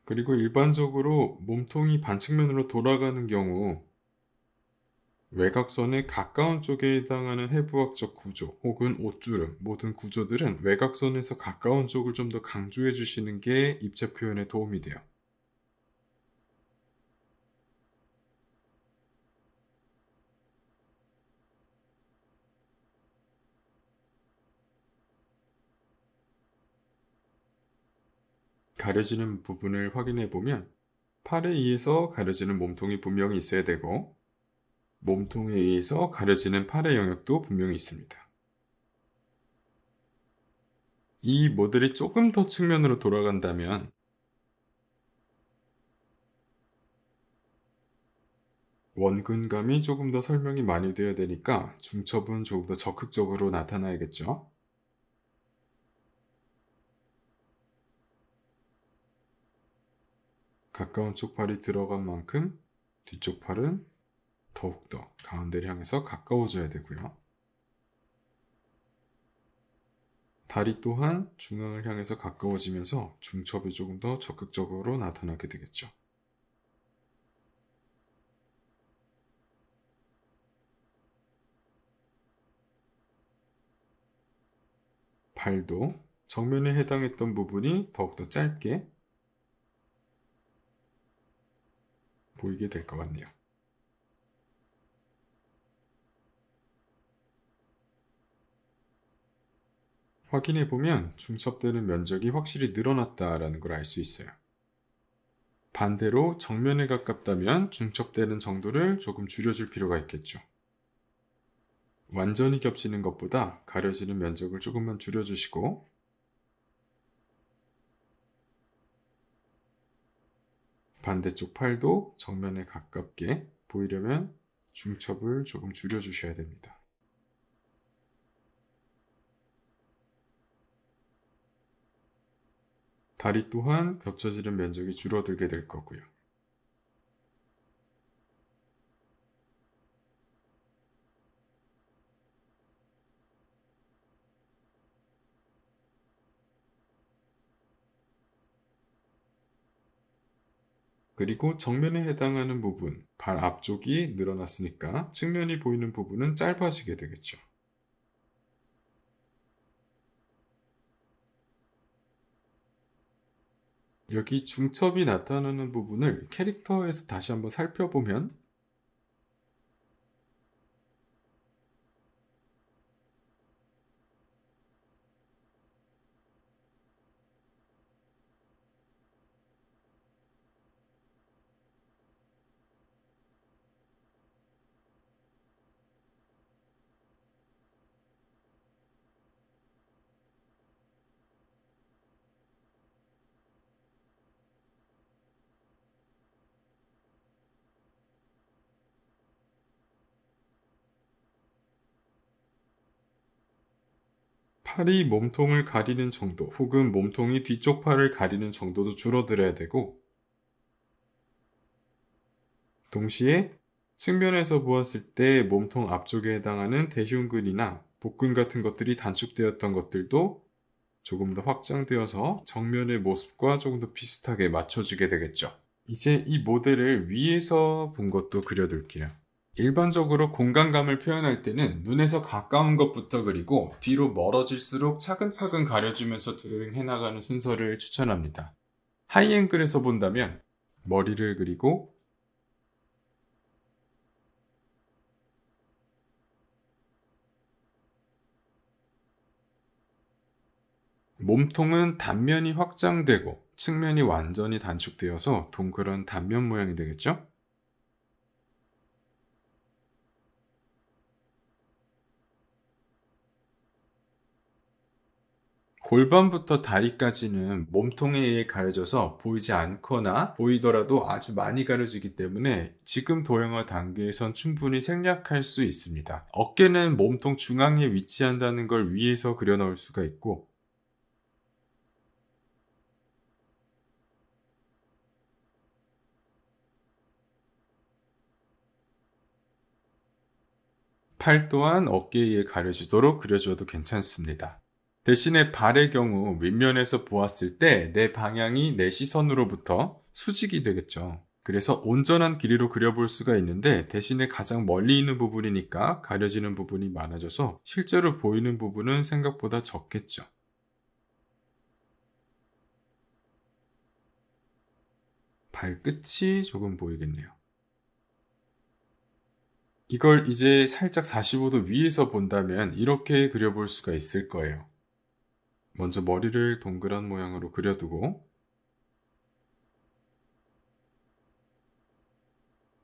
그리고 일반적으로 몸통이 반측면으로 돌아가는 경우 외곽선의 가까운 쪽에 해당하는 해부학적 구조 혹은 옷주름 모든 구조들은 외곽선에서 가까운 쪽을 좀 더 강조해 주시는 게 입체 표현에 도움이 돼요. 가려지는 부분을 확인해 보면 팔에 의해서 가려지는 몸통이 분명히 있어야 되고 몸통에 의해서 가려지는 팔의 영역도 분명히 있습니다. 이 모델이 조금 더 측면으로 돌아간다면 원근감이 조금 더 설명이 많이 되어야 되니까 중첩은 조금 더 적극적으로 나타나야겠죠. 가까운 쪽 팔이 들어간 만큼 뒤쪽 팔은 더욱더 가운데를 향해서 가까워져야 되고요. 다리 또한 중앙을 향해서 가까워지면서 중첩이 조금 더 적극적으로 나타나게 되겠죠. 발도 정면에 해당했던 부분이 더욱더 짧게 보이게 될 것 같네요. 확인해 보면 중첩되는 면적이 확실히 늘어났다라는 걸 알 수 있어요. 반대로 정면에 가깝다면 중첩되는 정도를 조금 줄여줄 필요가 있겠죠. 완전히 겹치는 것보다 가려지는 면적을 조금만 줄여주시고 반대쪽 팔도 정면에 가깝게 보이려면 중첩을 조금 줄여주셔야 됩니다. 다리 또한 겹쳐지는 면적이 줄어들게 될 거고요. 그리고 정면에 해당하는 부분, 발 앞쪽이 늘어났으니까 측면이 보이는 부분은 짧아지게 되겠죠. 여기 중첩이 나타나는 부분을 캐릭터에서 다시 한번 살펴보면 팔이 몸통을 가리는 정도 혹은 몸통이 뒤쪽 팔을 가리는 정도도 줄어들어야 되고 동시에 측면에서 보았을 때 몸통 앞쪽에 해당하는 대흉근이나 복근 같은 것들이 단축되었던 것들도 조금 더 확장되어서 정면의 모습과 조금 더 비슷하게 맞춰지게 되겠죠. 이제 이 모델을 위에서 본 것도 그려둘게요. 일반적으로 공간감을 표현할 때는 눈에서 가까운 것부터 그리고 뒤로 멀어질수록 차근차근 가려주면서 드로잉 해나가는 순서를 추천합니다. 하이앵글에서 본다면 머리를 그리고 몸통은 단면이 확장되고 측면이 완전히 단축되어서 동그란 단면 모양이 되겠죠? 골반부터 다리까지는 몸통에 의해 가려져서 보이지 않거나 보이더라도 아주 많이 가려지기 때문에 지금 도형화 단계에선 충분히 생략할 수 있습니다. 어깨는 몸통 중앙에 위치한다는 걸 위에서 그려 넣을 수가 있고, 팔 또한 어깨에 의해 가려지도록 그려줘도 괜찮습니다. 대신에 발의 경우 윗면에서 보았을 때 내 방향이 내 시선으로부터 수직이 되겠죠. 그래서 온전한 길이로 그려볼 수가 있는데 대신에 가장 멀리 있는 부분이니까 가려지는 부분이 많아져서 실제로 보이는 부분은 생각보다 적겠죠. 발끝이 조금 보이겠네요. 이걸 이제 살짝 45도 위에서 본다면 이렇게 그려볼 수가 있을 거예요. 먼저 머리를 동그란 모양으로 그려두고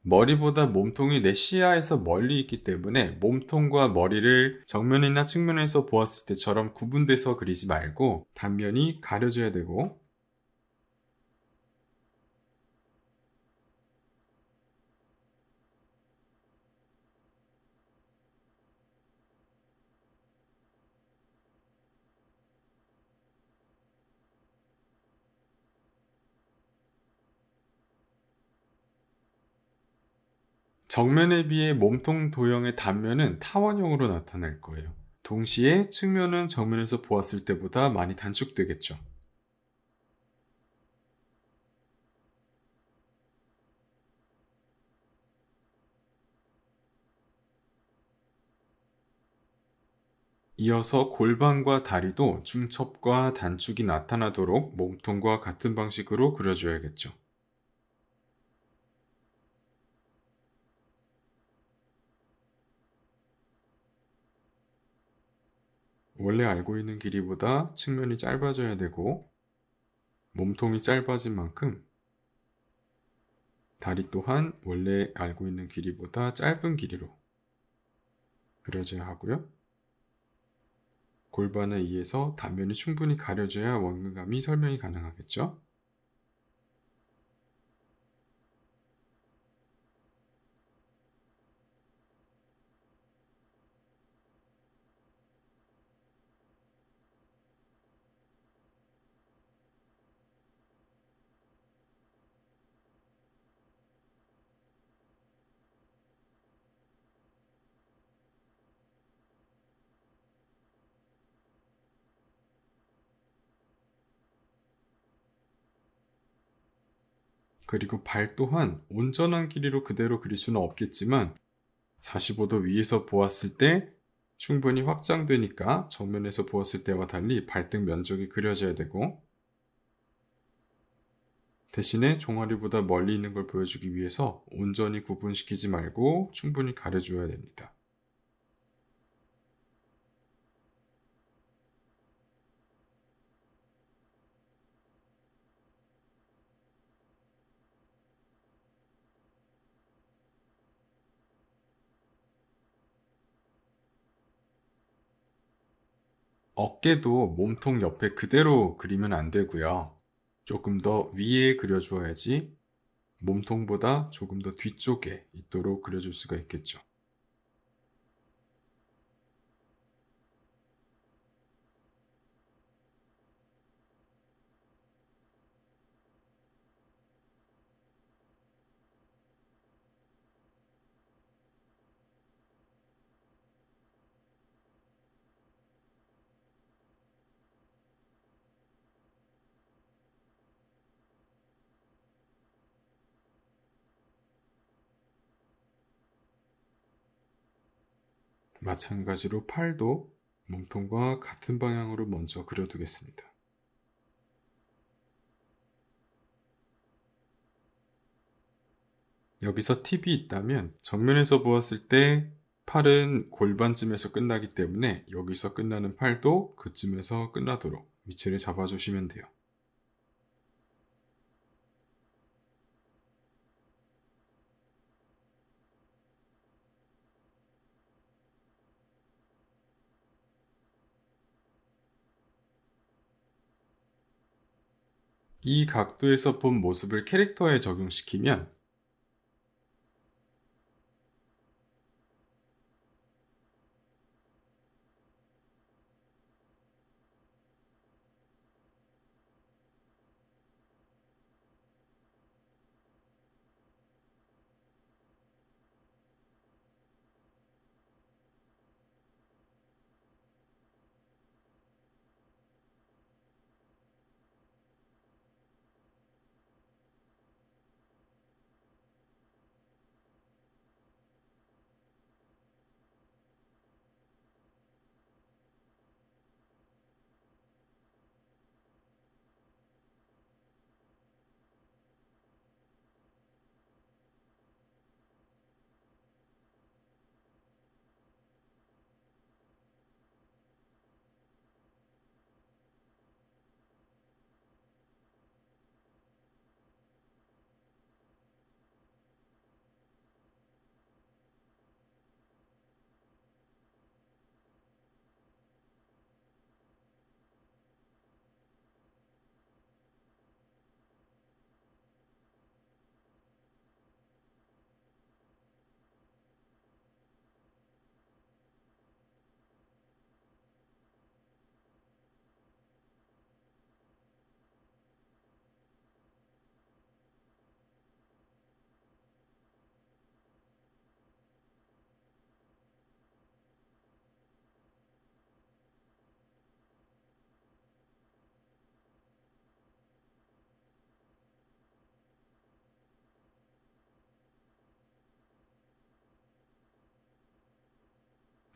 머리보다 몸통이 내 시야에서 멀리 있기 때문에 몸통과 머리를 정면이나 측면에서 보았을 때처럼 구분돼서 그리지 말고 단면이 가려져야 되고, 정면에 비해 몸통 도형의 단면은 타원형으로 나타날 거예요. 동시에 측면은 정면에서 보았을 때보다 많이 단축되겠죠. 이어서 골반과 다리도 중첩과 단축이 나타나도록 몸통과 같은 방식으로 그려줘야겠죠. 원래 알고 있는 길이보다 측면이 짧아져야 되고, 몸통이 짧아진 만큼 다리 또한 원래 알고 있는 길이보다 짧은 길이로 그려져야 하고요. 골반에 의해서 단면이 충분히 가려져야 원근감이 설명이 가능하겠죠. 그리고 발 또한 온전한 길이로 그대로 그릴 수는 없겠지만 45도 위에서 보았을 때 충분히 확장되니까 정면에서 보았을 때와 달리 발등 면적이 그려져야 되고, 대신에 종아리보다 멀리 있는 걸 보여주기 위해서 온전히 구분시키지 말고 충분히 가려줘야 됩니다. 어깨도 몸통 옆에 그대로 그리면 안 되고요. 조금 더 위에 그려주어야지 몸통보다 조금 더 뒤쪽에 있도록 그려줄 수가 있겠죠. 마찬가지로 팔도 몸통과 같은 방향으로 먼저 그려두겠습니다. 여기서 팁이 있다면 정면에서 보았을 때 팔은 골반쯤에서 끝나기 때문에 여기서 끝나는 팔도 그쯤에서 끝나도록 위치를 잡아주시면 돼요. 이 각도에서 본 모습을 캐릭터에 적용시키면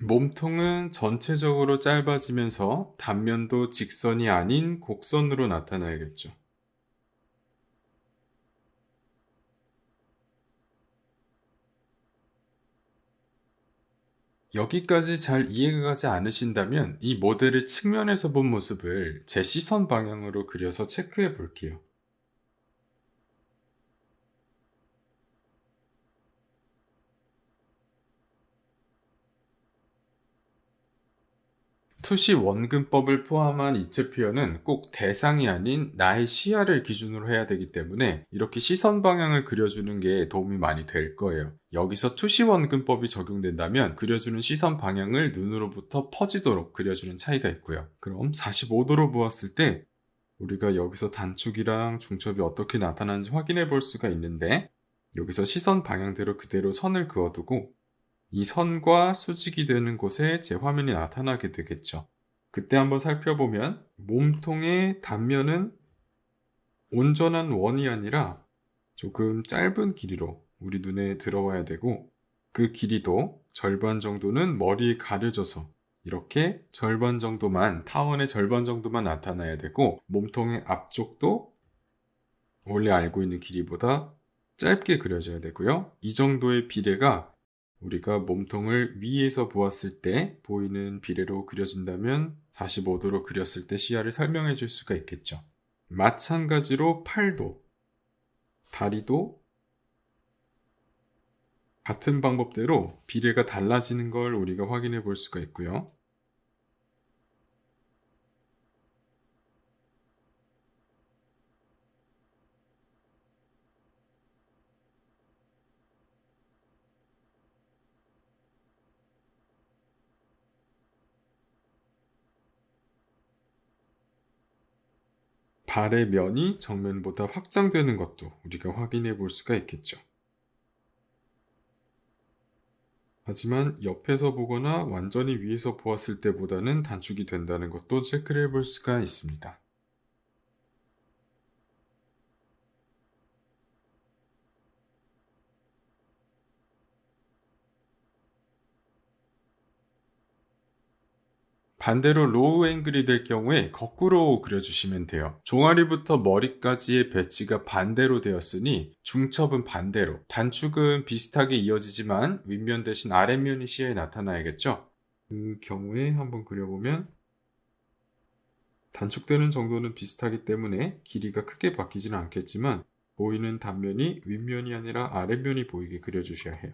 몸통은 전체적으로 짧아지면서 단면도 직선이 아닌 곡선으로 나타나야겠죠. 여기까지 잘 이해가 가지 않으신다면 이 모델을 측면에서 본 모습을 제 시선 방향으로 그려서 체크해 볼게요. 투시 원근법을 포함한 입체 표현은 꼭 대상이 아닌 나의 시야를 기준으로 해야 되기 때문에 이렇게 시선 방향을 그려주는 게 도움이 많이 될 거예요. 여기서 투시 원근법이 적용된다면 그려주는 시선 방향을 눈으로부터 퍼지도록 그려주는 차이가 있고요. 그럼 45도로 보았을 때 우리가 여기서 단축이랑 중첩이 어떻게 나타나는지 확인해 볼 수가 있는데, 여기서 시선 방향대로 그대로 선을 그어두고 이 선과 수직이 되는 곳에 제 화면이 나타나게 되겠죠. 그때 한번 살펴보면 몸통의 단면은 온전한 원이 아니라 조금 짧은 길이로 우리 눈에 들어와야 되고, 그 길이도 절반 정도는 머리에 가려져서 이렇게 절반 정도만, 타원의 절반 정도만 나타나야 되고, 몸통의 앞쪽도 원래 알고 있는 길이보다 짧게 그려져야 되고요. 이 정도의 비례가 우리가 몸통을 위에서 보았을 때 보이는 비례로 그려진다면 45도로 그렸을 때 시야를 설명해 줄 수가 있겠죠. 마찬가지로 팔도, 다리도 같은 방법대로 비례가 달라지는 걸 우리가 확인해 볼 수가 있고요. 발의 면이 정면보다 확장되는 것도 우리가 확인해 볼 수가 있겠죠. 하지만 옆에서 보거나 완전히 위에서 보았을 때보다는 단축이 된다는 것도 체크를 해볼 수가 있습니다. 반대로 로우 앵글이 될 경우에 거꾸로 그려주시면 돼요. 종아리부터 머리까지의 배치가 반대로 되었으니 중첩은 반대로, 단축은 비슷하게 이어지지만 윗면 대신 아랫면이 시야에 나타나야겠죠? 그 경우에 한번 그려보면 단축되는 정도는 비슷하기 때문에 길이가 크게 바뀌지는 않겠지만 보이는 단면이 윗면이 아니라 아랫면이 보이게 그려주셔야 해요.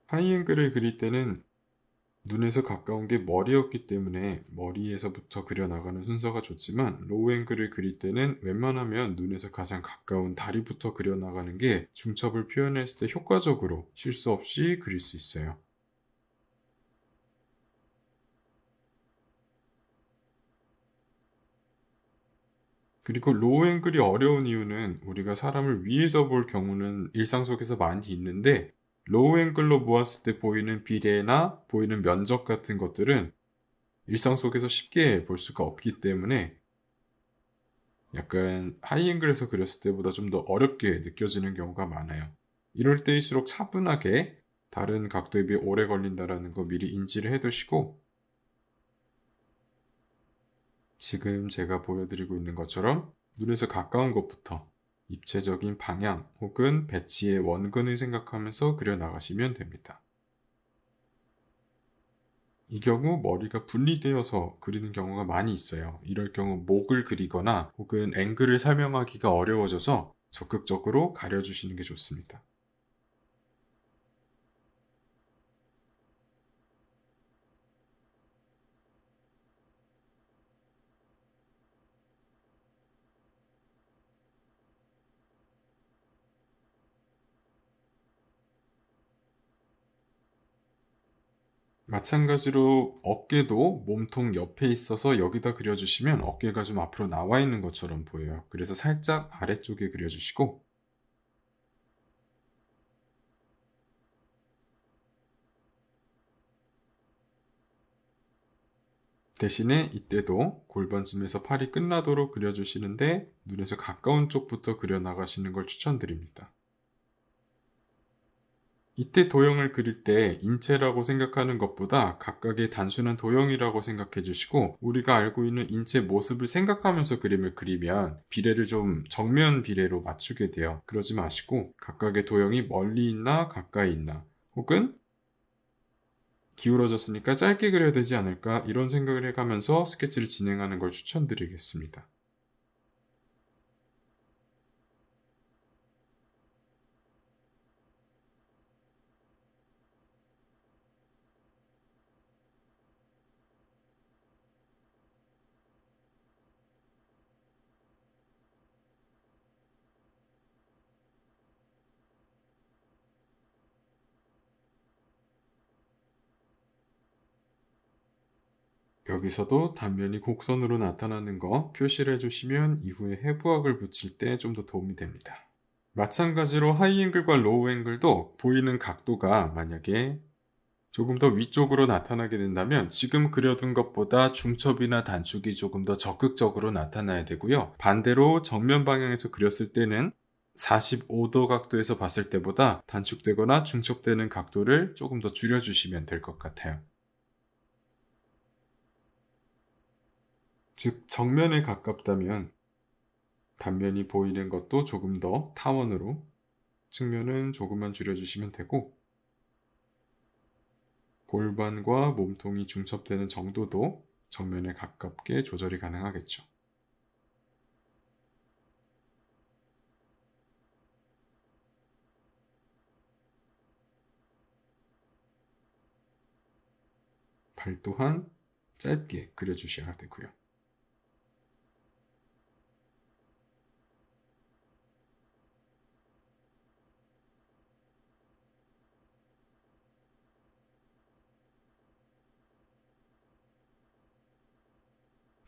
하이앵글을 그릴 때는 눈에서 가까운 게 머리였기 때문에 머리에서부터 그려나가는 순서가 좋지만, 로우앵글을 그릴 때는 웬만하면 눈에서 가장 가까운 다리부터 그려나가는 게 중첩을 표현했을 때 효과적으로 실수 없이 그릴 수 있어요. 그리고 로우앵글이 어려운 이유는, 우리가 사람을 위에서 볼 경우는 일상 속에서 많이 있는데, 로우앵글로 모았을 때 보이는 비례나 보이는 면적 같은 것들은 일상 속에서 쉽게 볼 수가 없기 때문에 약간 하이앵글에서 그렸을 때보다 좀 더 어렵게 느껴지는 경우가 많아요. 이럴 때일수록 차분하게, 다른 각도에 비해 오래 걸린다는 거 미리 인지를 해두시고, 지금 제가 보여드리고 있는 것처럼 눈에서 가까운 곳부터 입체적인 방향 혹은 배치의 원근을 생각하면서 그려나가시면 됩니다. 이 경우 머리가 분리되어서 그리는 경우가 많이 있어요. 이럴 경우 목을 그리거나 혹은 앵글을 설명하기가 어려워져서 적극적으로 가려주시는 게 좋습니다. 마찬가지로 어깨도 몸통 옆에 있어서 여기다 그려주시면 어깨가 좀 앞으로 나와 있는 것처럼 보여요. 그래서 살짝 아래쪽에 그려주시고, 대신에 이때도 골반쯤에서 팔이 끝나도록 그려주시는데, 눈에서 가까운 쪽부터 그려나가시는 걸 추천드립니다. 이때 도형을 그릴 때 인체라고 생각하는 것보다 각각의 단순한 도형이라고 생각해 주시고, 우리가 알고 있는 인체 모습을 생각하면서 그림을 그리면 비례를 좀 정면 비례로 맞추게 돼요. 그러지 마시고 각각의 도형이 멀리 있나 가까이 있나, 혹은 기울어졌으니까 짧게 그려야 되지 않을까, 이런 생각을 해가면서 스케치를 진행하는 걸 추천드리겠습니다. 여기서도 단면이 곡선으로 나타나는 거 표시를 해주시면 이후에 해부학을 붙일 때 좀 더 도움이 됩니다. 마찬가지로 하이앵글과 로우앵글도 보이는 각도가 만약에 조금 더 위쪽으로 나타나게 된다면 지금 그려둔 것보다 중첩이나 단축이 조금 더 적극적으로 나타나야 되고요. 반대로 정면 방향에서 그렸을 때는 45도 각도에서 봤을 때보다 단축되거나 중첩되는 각도를 조금 더 줄여주시면 될 것 같아요. 즉, 정면에 가깝다면 단면이 보이는 것도 조금 더 타원으로, 측면은 조금만 줄여주시면 되고, 골반과 몸통이 중첩되는 정도도 정면에 가깝게 조절이 가능하겠죠. 발 또한 짧게 그려주셔야 되고요.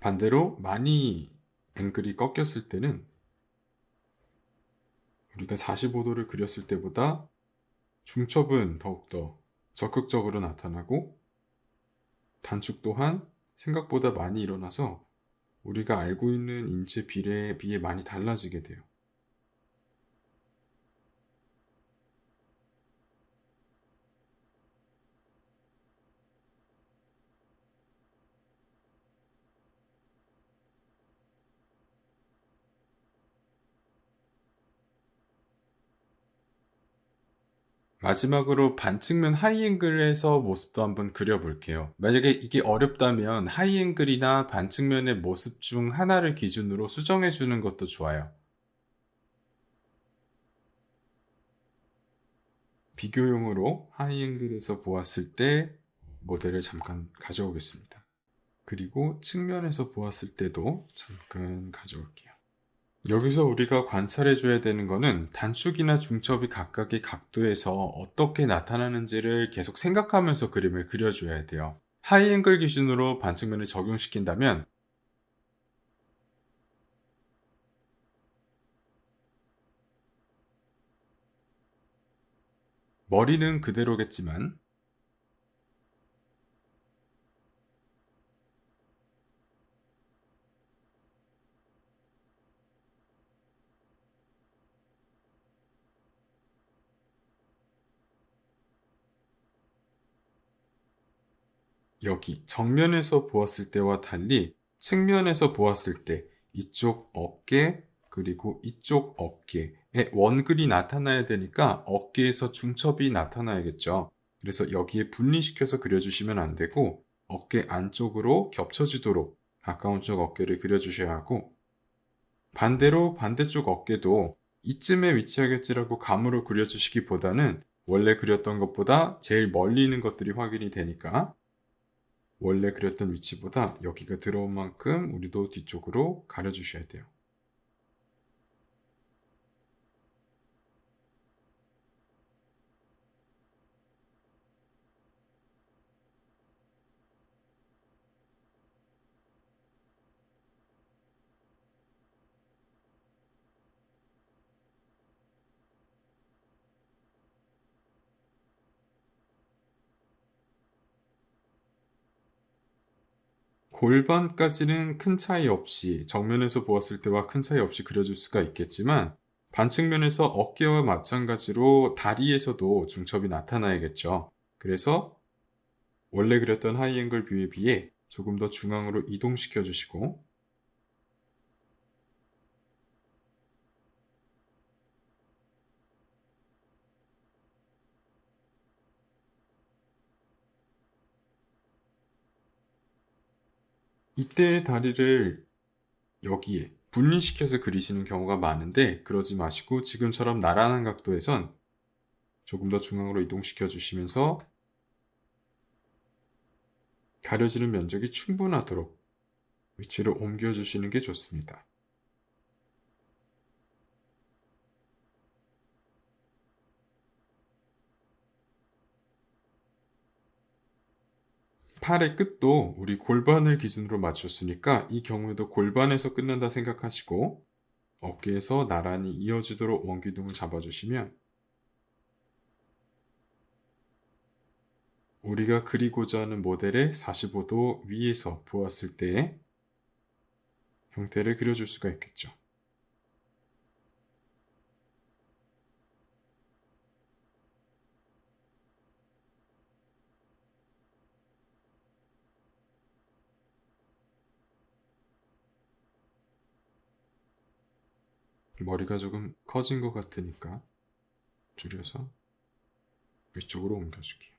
반대로 많이 앵글이 꺾였을 때는 우리가 45도를 그렸을 때보다 중첩은 더욱더 적극적으로 나타나고, 단축 또한 생각보다 많이 일어나서 우리가 알고 있는 인체 비례에 비해 많이 달라지게 돼요. 마지막으로 반측면 하이앵글에서 모습도 한번 그려볼게요. 만약에 이게 어렵다면 하이앵글이나 반측면의 모습 중 하나를 기준으로 수정해 주는 것도 좋아요. 비교용으로 하이앵글에서 보았을 때 모델을 잠깐 가져오겠습니다. 그리고 측면에서 보았을 때도 잠깐 가져올게요. 여기서 우리가 관찰해 줘야 되는 거는 단축이나 중첩이 각각의 각도에서 어떻게 나타나는지를 계속 생각하면서 그림을 그려줘야 돼요. 하이앵글 기준으로 반측면을 적용시킨다면 머리는 그대로겠지만 여기 정면에서 보았을 때와 달리 측면에서 보았을 때 이쪽 어깨 그리고 이쪽 어깨에 원글이 나타나야 되니까 어깨에서 중첩이 나타나야겠죠. 그래서 여기에 분리시켜서 그려주시면 안 되고 어깨 안쪽으로 겹쳐지도록 가까운 쪽 어깨를 그려주셔야 하고, 반대로 반대쪽 어깨도 이쯤에 위치하겠지라고 감으로 그려주시기보다는 원래 그렸던 것보다 제일 멀리 있는 것들이 확인이 되니까 원래 그렸던 위치보다 여기가 들어온 만큼 우리도 뒤쪽으로 가려주셔야 돼요. 골반까지는 큰 차이 없이 정면에서 보았을 때와 큰 차이 없이 그려줄 수가 있겠지만 반측면에서 어깨와 마찬가지로 다리에서도 중첩이 나타나야겠죠. 그래서 원래 그렸던 하이앵글 뷰에 비해 조금 더 중앙으로 이동시켜 주시고, 이때 다리를 여기에 분리시켜서 그리시는 경우가 많은데 그러지 마시고 지금처럼 나란한 각도에선 조금 더 중앙으로 이동시켜 주시면서 가려지는 면적이 충분하도록 위치를 옮겨 주시는 게 좋습니다. 팔의 끝도 우리 골반을 기준으로 맞췄으니까 이 경우에도 골반에서 끝난다 생각하시고 어깨에서 나란히 이어지도록 원기둥을 잡아주시면 우리가 그리고자 하는 모델의 45도 위에서 보았을 때의 형태를 그려줄 수가 있겠죠. 머리가 조금 커진 것 같으니까 줄여서 위쪽으로 옮겨줄게요.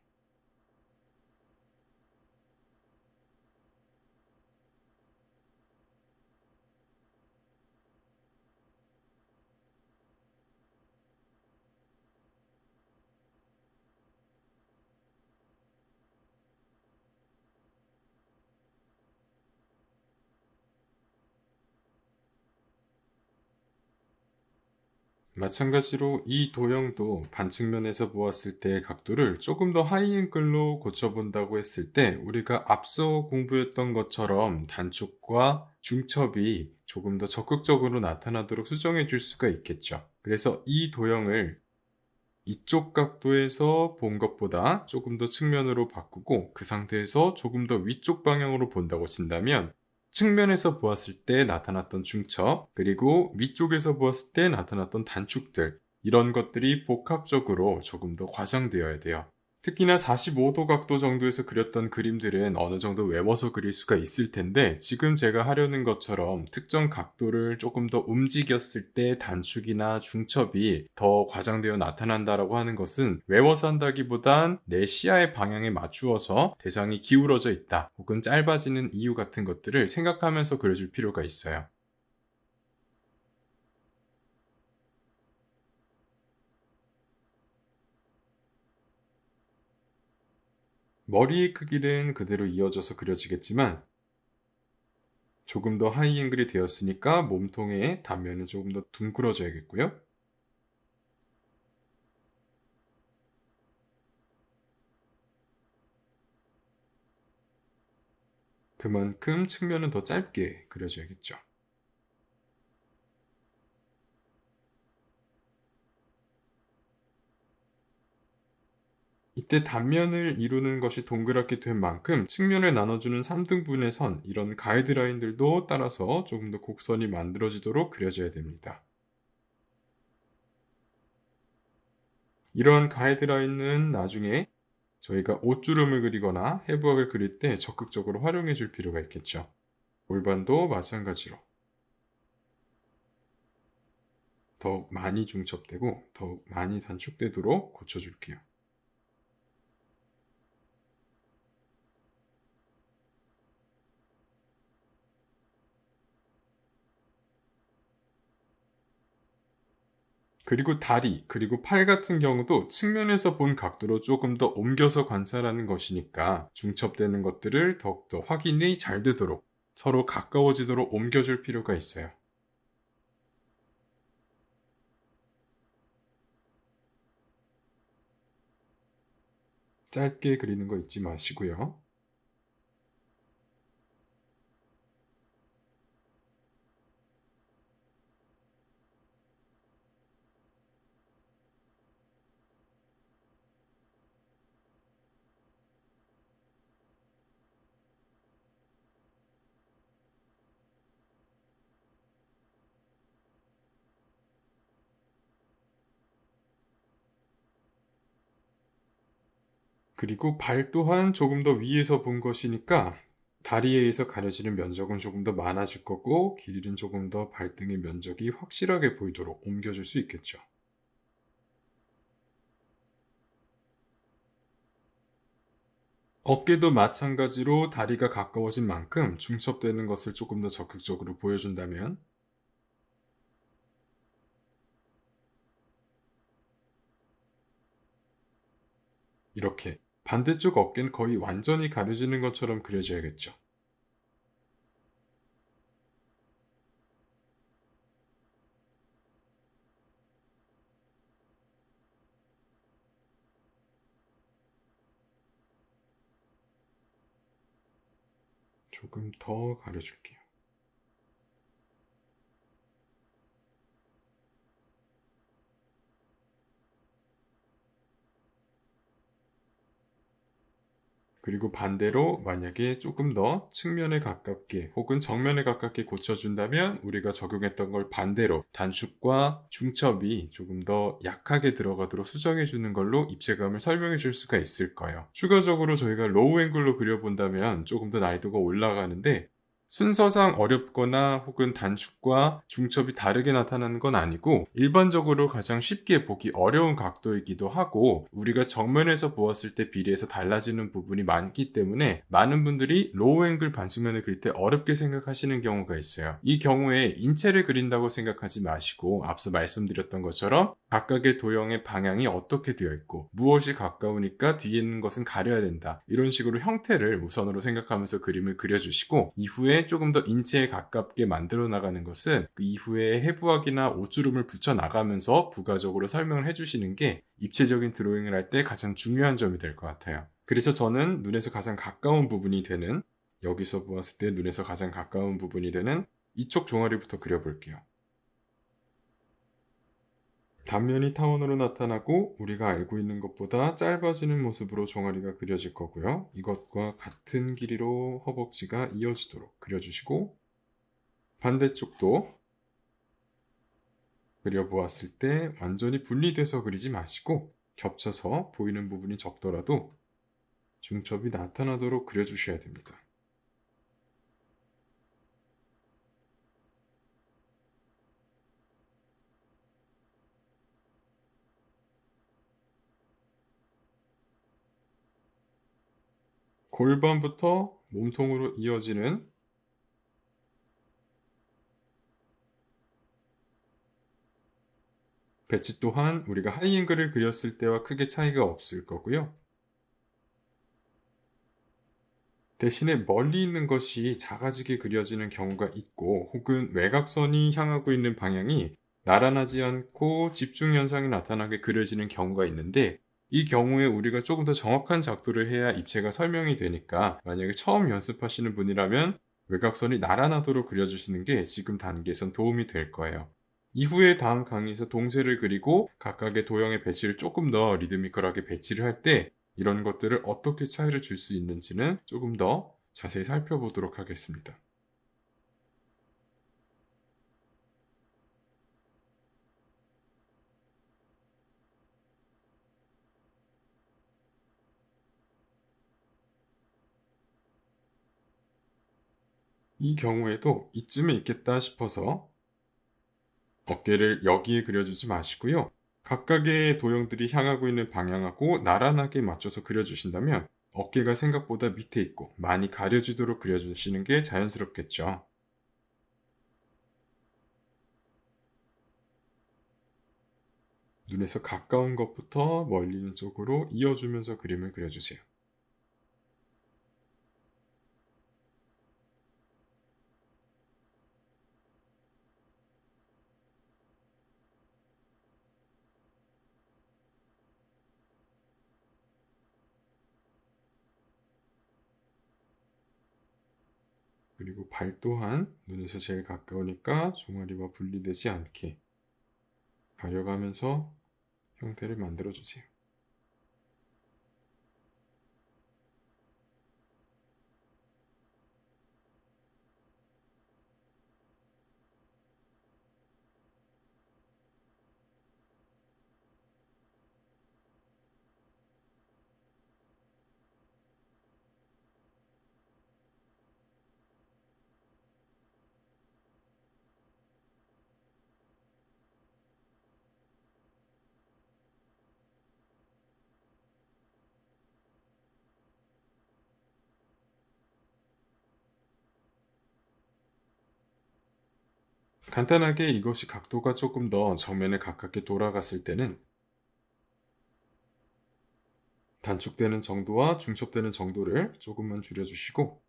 마찬가지로 이 도형도 반측면에서 보았을 때의 각도를 조금 더 하이앵글로 고쳐본다고 했을 때 우리가 앞서 공부했던 것처럼 단축과 중첩이 조금 더 적극적으로 나타나도록 수정해 줄 수가 있겠죠. 그래서 이 도형을 이쪽 각도에서 본 것보다 조금 더 측면으로 바꾸고 그 상태에서 조금 더 위쪽 방향으로 본다고 친다면 측면에서 보았을 때 나타났던 중첩, 그리고 위쪽에서 보았을 때 나타났던 단축들, 이런 것들이 복합적으로 조금 더 과장되어야 돼요. 특히나 45도 각도 정도에서 그렸던 그림들은 어느 정도 외워서 그릴 수가 있을 텐데 지금 제가 하려는 것처럼 특정 각도를 조금 더 움직였을 때 단축이나 중첩이 더 과장되어 나타난다라고 하는 것은 외워서 한다기보단 내 시야의 방향에 맞추어서 대상이 기울어져 있다 혹은 짧아지는 이유 같은 것들을 생각하면서 그려줄 필요가 있어요. 머리의 크기는 그대로 이어져서 그려지겠지만 조금 더 하이앵글이 되었으니까 몸통의 단면은 조금 더 둥그러져야겠고요. 그만큼 측면은 더 짧게 그려져야겠죠. 이때 단면을 이루는 것이 동그랗게 된 만큼 측면을 나눠주는 3등분의 선, 이런 가이드라인들도 따라서 조금 더 곡선이 만들어지도록 그려져야 됩니다. 이러한 가이드라인은 나중에 저희가 옷주름을 그리거나 해부학을 그릴 때 적극적으로 활용해 줄 필요가 있겠죠. 골반도 마찬가지로 더욱 많이 중첩되고 더욱 많이 단축되도록 고쳐줄게요. 그리고 다리, 그리고 팔 같은 경우도 측면에서 본 각도로 조금 더 옮겨서 관찰하는 것이니까 중첩되는 것들을 더욱더 확인이 잘 되도록 서로 가까워지도록 옮겨줄 필요가 있어요. 짧게 그리는 거 잊지 마시고요. 그리고 발 또한 조금 더 위에서 본 것이니까 다리에 의해서 가려지는 면적은 조금 더 많아질 거고 길이는 조금 더 발등의 면적이 확실하게 보이도록 옮겨줄 수 있겠죠. 어깨도 마찬가지로 다리가 가까워진 만큼 중첩되는 것을 조금 더 적극적으로 보여준다면 이렇게 반대쪽 어깨는 거의 완전히 가려지는 것처럼 그려져야겠죠. 조금 더 가려줄게요. 그리고 반대로 만약에 조금 더 측면에 가깝게 혹은 정면에 가깝게 고쳐준다면 우리가 적용했던 걸 반대로 단축과 중첩이 조금 더 약하게 들어가도록 수정해 주는 걸로 입체감을 설명해 줄 수가 있을 거예요. 추가적으로 저희가 로우 앵글로 그려본다면 조금 더 난이도가 올라가는데 순서상 어렵거나 혹은 단축과 중첩이 다르게 나타나는 건 아니고 일반적으로 가장 쉽게 보기 어려운 각도이기도 하고 우리가 정면에서 보았을 때 비례해서 달라지는 부분이 많기 때문에 많은 분들이 로우 앵글 반측면을 그릴 때 어렵게 생각하시는 경우가 있어요. 이 경우에 인체를 그린다고 생각하지 마시고 앞서 말씀드렸던 것처럼 각각의 도형의 방향이 어떻게 되어 있고 무엇이 가까우니까 뒤에 있는 것은 가려야 된다. 이런 식으로 형태를 우선으로 생각하면서 그림을 그려주시고 이후에 조금 더 인체에 가깝게 만들어 나가는 것은 그 이후에 해부학이나 옷주름을 붙여 나가면서 부가적으로 설명을 해주시는 게 입체적인 드로잉을 할 때 가장 중요한 점이 될 것 같아요. 그래서 저는 눈에서 가장 가까운 부분이 되는 여기서 보았을 때 눈에서 가장 가까운 부분이 되는 이쪽 종아리부터 그려볼게요. 단면이 타원으로 나타나고 우리가 알고 있는 것보다 짧아지는 모습으로 종아리가 그려질 거고요. 이것과 같은 길이로 허벅지가 이어지도록 그려주시고 반대쪽도 그려보았을 때 완전히 분리돼서 그리지 마시고 겹쳐서 보이는 부분이 적더라도 중첩이 나타나도록 그려주셔야 됩니다. 골반부터 몸통으로 이어지는 배치 또한 우리가 하이앵글을 그렸을 때와 크게 차이가 없을 거고요. 대신에 멀리 있는 것이 작아지게 그려지는 경우가 있고, 혹은 외곽선이 향하고 있는 방향이 나란하지 않고 집중 현상이 나타나게 그려지는 경우가 있는데, 이 경우에 우리가 조금 더 정확한 작도를 해야 입체가 설명이 되니까, 만약에 처음 연습하시는 분이라면 외곽선이 나란하도록 그려주시는 게 지금 단계에선 도움이 될 거예요. 이후에 다음 강의에서 동세를 그리고 각각의 도형의 배치를 조금 더 리드미컬하게 배치를 할 때 이런 것들을 어떻게 차이를 줄 수 있는지는 조금 더 자세히 살펴보도록 하겠습니다. 이 경우에도 이쯤에 있겠다 싶어서 어깨를 여기에 그려주지 마시고요. 각각의 도형들이 향하고 있는 방향하고 나란하게 맞춰서 그려주신다면 어깨가 생각보다 밑에 있고 많이 가려지도록 그려주시는 게 자연스럽겠죠. 눈에서 가까운 것부터 멀리 있는 쪽으로 이어주면서 그림을 그려주세요. 그리고 발 또한 눈에서 제일 가까우니까 종아리와 분리되지 않게 가려가면서 형태를 만들어 주세요. 간단하게 이것이 각도가 조금 더 정면에 가깝게 돌아갔을 때는 단축되는 정도와 중첩되는 정도를 조금만 줄여주시고,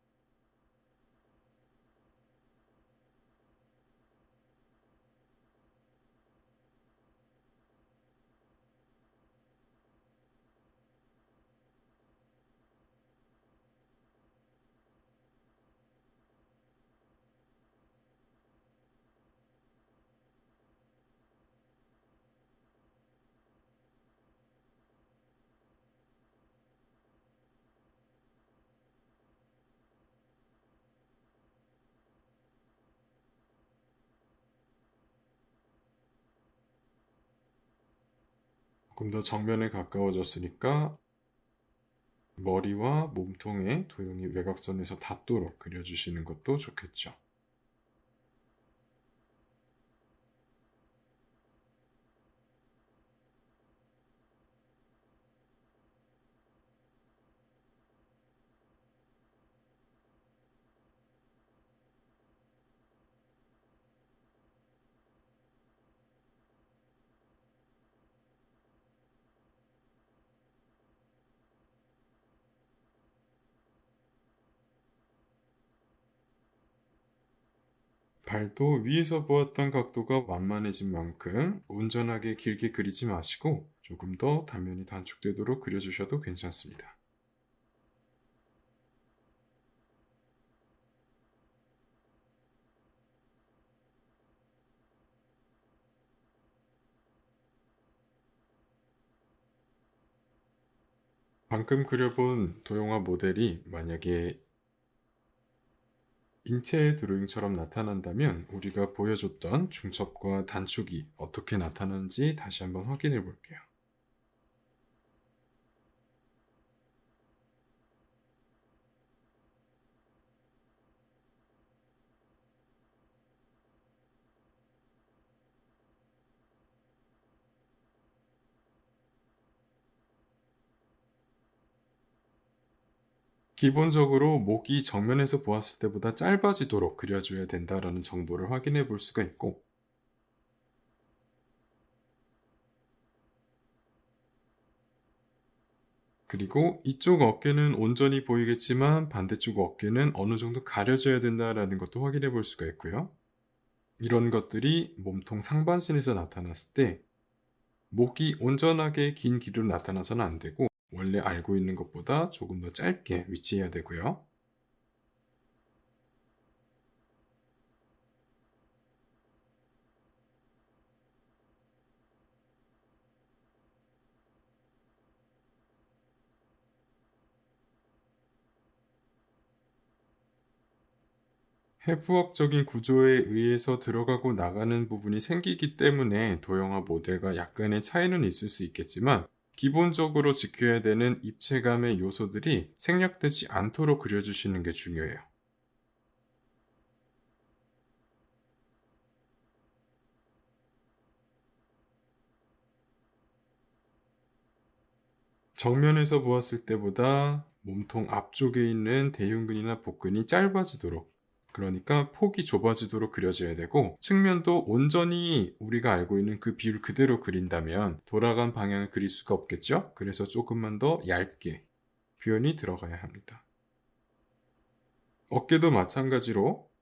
조금 더 정면에 가까워졌으니까 머리와 몸통의 도형이 외곽선에서 닿도록 그려주시는 것도 좋겠죠. 발도 위에서 보았던 각도가 완만해진 만큼 온전하게 길게 그리지 마시고 조금 더 단면이 단축되도록 그려주셔도 괜찮습니다. 방금 그려본 도형화 모델이 만약에 인체 드로잉처럼 나타난다면 우리가 보여줬던 중첩과 단축이 어떻게 나타나는지 다시 한번 확인해 볼게요. 기본적으로 목이 정면에서 보았을 때보다 짧아지도록 그려줘야 된다라는 정보를 확인해 볼 수가 있고, 그리고 이쪽 어깨는 온전히 보이겠지만 반대쪽 어깨는 어느 정도 가려져야 된다라는 것도 확인해 볼 수가 있고요. 이런 것들이 몸통 상반신에서 나타났을 때 목이 온전하게 긴 길이로 나타나서는 안 되고 원래 알고 있는 것보다 조금 더 짧게 위치해야 되고요. 해부학적인 구조에 의해서 들어가고 나가는 부분이 생기기 때문에 도형화 모델과 약간의 차이는 있을 수 있겠지만 기본적으로 지켜야 되는 입체감의 요소들이 생략되지 않도록 그려주시는 게 중요해요. 정면에서 보았을 때보다 몸통 앞쪽에 있는 대흉근이나 복근이 짧아지도록, 그러니까 폭이 좁아지도록 그려져야 되고, 측면도 온전히 우리가 알고 있는 그 비율 그대로 그린다면 돌아간 방향을 그릴 수가 없겠죠? 그래서 조금만 더 얇게 표현이 들어가야 합니다. 어깨도 마찬가지로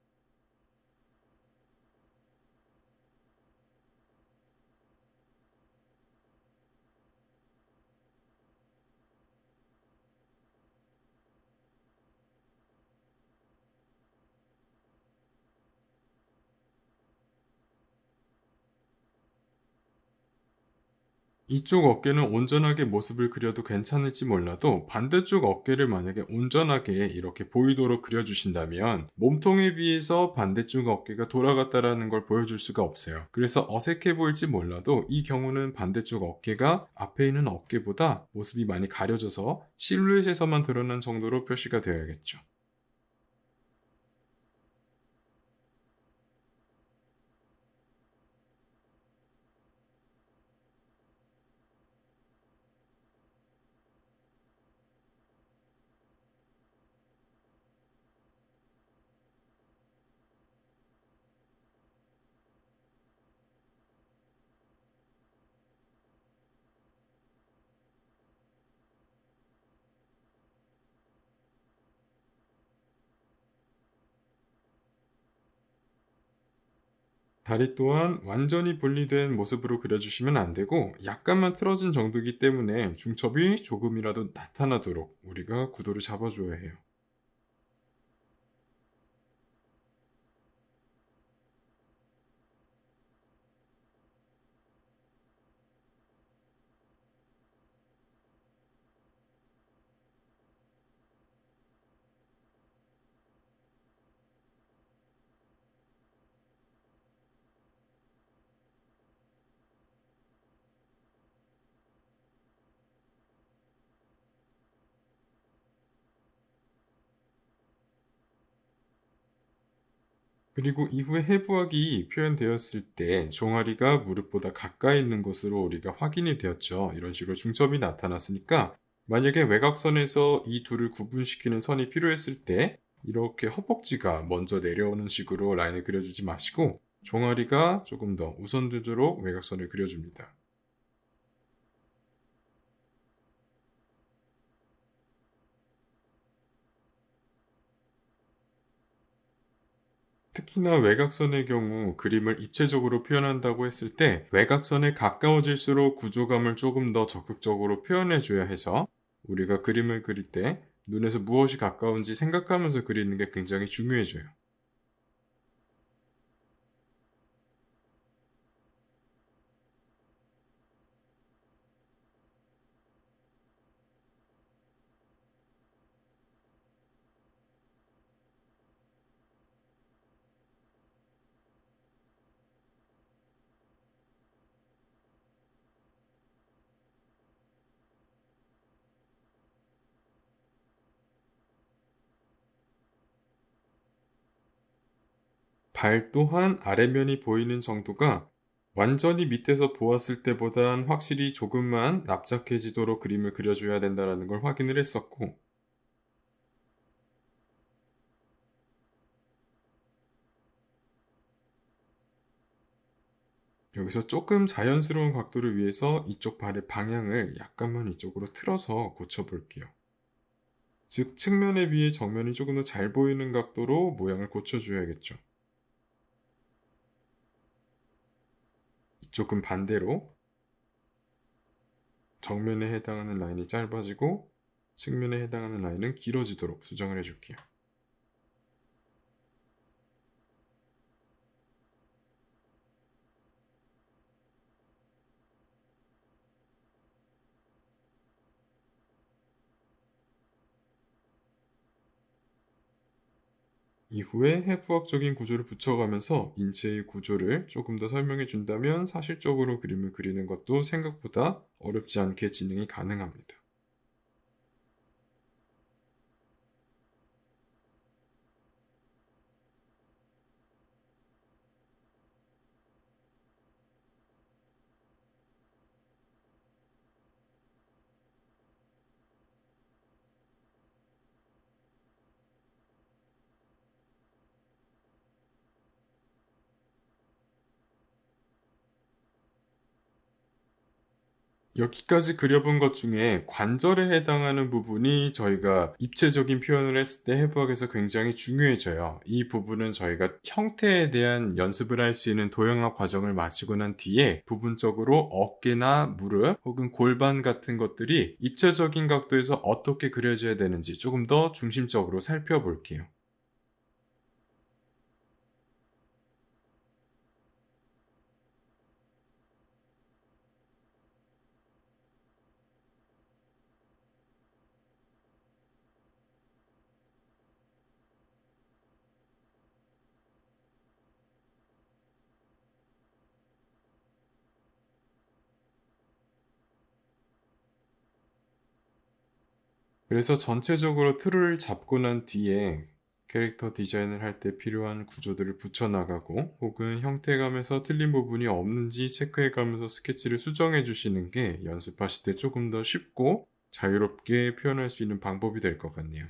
이쪽 어깨는 온전하게 모습을 그려도 괜찮을지 몰라도 반대쪽 어깨를 만약에 온전하게 이렇게 보이도록 그려주신다면 몸통에 비해서 반대쪽 어깨가 돌아갔다라는 걸 보여줄 수가 없어요. 그래서 어색해 보일지 몰라도 이 경우는 반대쪽 어깨가 앞에 있는 어깨보다 모습이 많이 가려져서 실루엣에서만 드러난 정도로 표시가 되어야겠죠. 다리 또한 완전히 분리된 모습으로 그려주시면 안 되고 약간만 틀어진 정도이기 때문에 중첩이 조금이라도 나타나도록 우리가 구도를 잡아줘야 해요. 그리고 이후에 해부학이 표현되었을 때 종아리가 무릎보다 가까이 있는 것으로 우리가 확인이 되었죠. 이런 식으로 중첩이 나타났으니까 만약에 외곽선에서 이 둘을 구분시키는 선이 필요했을 때 이렇게 허벅지가 먼저 내려오는 식으로 라인을 그려주지 마시고 종아리가 조금 더 우선되도록 외곽선을 그려줍니다. 특히나 외곽선의 경우 그림을 입체적으로 표현한다고 했을 때 외곽선에 가까워질수록 구조감을 조금 더 적극적으로 표현해 줘야 해서 우리가 그림을 그릴 때 눈에서 무엇이 가까운지 생각하면서 그리는 게 굉장히 중요해져요. 발 또한 아래면이 보이는 정도가 완전히 밑에서 보았을 때보단 확실히 조금만 납작해지도록 그림을 그려줘야 된다는 걸 확인을 했었고, 여기서 조금 자연스러운 각도를 위해서 이쪽 발의 방향을 약간만 이쪽으로 틀어서 고쳐볼게요. 즉 측면에 비해 정면이 조금 더 잘 보이는 각도로 모양을 고쳐줘야겠죠. 이쪽은 반대로 정면에 해당하는 라인이 짧아지고 측면에 해당하는 라인은 길어지도록 수정을 해줄게요. 이후에 해부학적인 구조를 붙여가면서 인체의 구조를 조금 더 설명해 준다면 사실적으로 그림을 그리는 것도 생각보다 어렵지 않게 진행이 가능합니다. 여기까지 그려본 것 중에 관절에 해당하는 부분이 저희가 입체적인 표현을 했을 때 해부학에서 굉장히 중요해져요. 이 부분은 저희가 형태에 대한 연습을 할 수 있는 도형학 과정을 마치고 난 뒤에 부분적으로 어깨나 무릎 혹은 골반 같은 것들이 입체적인 각도에서 어떻게 그려져야 되는지 조금 더 중심적으로 살펴볼게요. 그래서 전체적으로 틀을 잡고 난 뒤에 캐릭터 디자인을 할 때 필요한 구조들을 붙여나가고 혹은 형태감에서 틀린 부분이 없는지 체크해가면서 스케치를 수정해 주시는 게 연습하실 때 조금 더 쉽고 자유롭게 표현할 수 있는 방법이 될 것 같네요.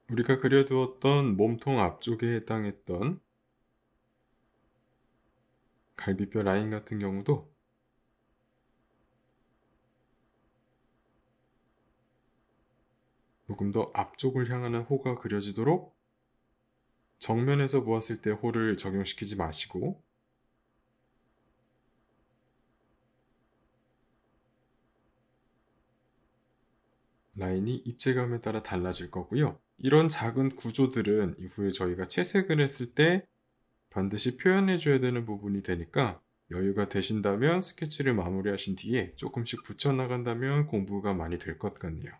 우리가 그려두었던 몸통 앞쪽에 해당했던 갈비뼈 라인 같은 경우도 조금 더 앞쪽을 향하는 호가 그려지도록 정면에서 보았을 때 호를 적용시키지 마시고 라인이 입체감에 따라 달라질 거고요. 이런 작은 구조들은 이후에 저희가 채색을 했을 때 반드시 표현해줘야 되는 부분이 되니까 여유가 되신다면 스케치를 마무리하신 뒤에 조금씩 붙여나간다면 공부가 많이 될 것 같네요.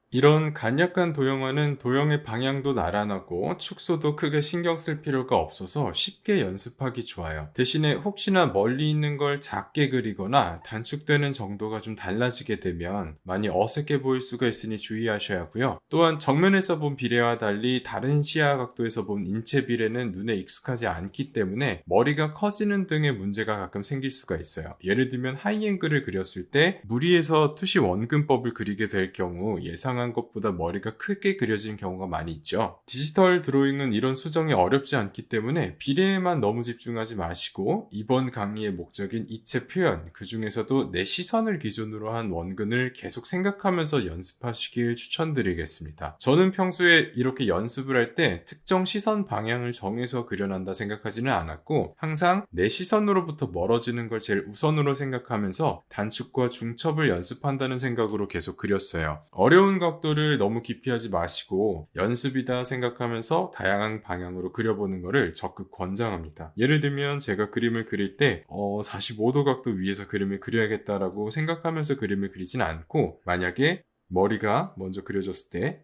이런 간략한 도형화는 도형의 방향도 나란하고 축소도 크게 신경 쓸 필요가 없어서 쉽게 연습하기 좋아요. 대신에 혹시나 멀리 있는 걸 작게 그리거나 단축되는 정도가 좀 달라지게 되면 많이 어색해 보일 수가 있으니 주의하셔야 하고요. 또한 정면에서 본 비례와 달리 다른 시야 각도에서 본 인체 비례는 눈에 익숙하지 않기 때문에 머리가 커지는 등의 문제가 가끔 생길 수가 있어요. 예를 들면 하이앵글을 그렸을 때 무리해서 투시 원근법을 그리게 될 경우 예상한 다양한 것보다 머리가 크게 그려지는 경우가 많이 있죠. 디지털 드로잉은 이런 수정이 어렵지 않기 때문에 비례에만 너무 집중하지 마시고 이번 강의의 목적인 입체 표현, 그 중에서도 내 시선을 기준으로 한 원근을 계속 생각하면서 연습하시길 추천드리겠습니다. 저는 평소에 이렇게 연습을 할 때 특정 시선 방향을 정해서 그려난다 생각하지는 않았고 항상 내 시선으로부터 멀어지는 걸 제일 우선으로 생각하면서 단축과 중첩을 연습한다는 생각으로 계속 그렸어요. 어려운 각도를 너무 깊이 하지 마시고 연습이다 생각하면서 다양한 방향으로 그려보는 것을 적극 권장합니다. 예를 들면 제가 그림을 그릴 때 45도 각도 위에서 그림을 그려야겠다라고 생각하면서 그림을 그리진 않고 만약에 머리가 먼저 그려졌을 때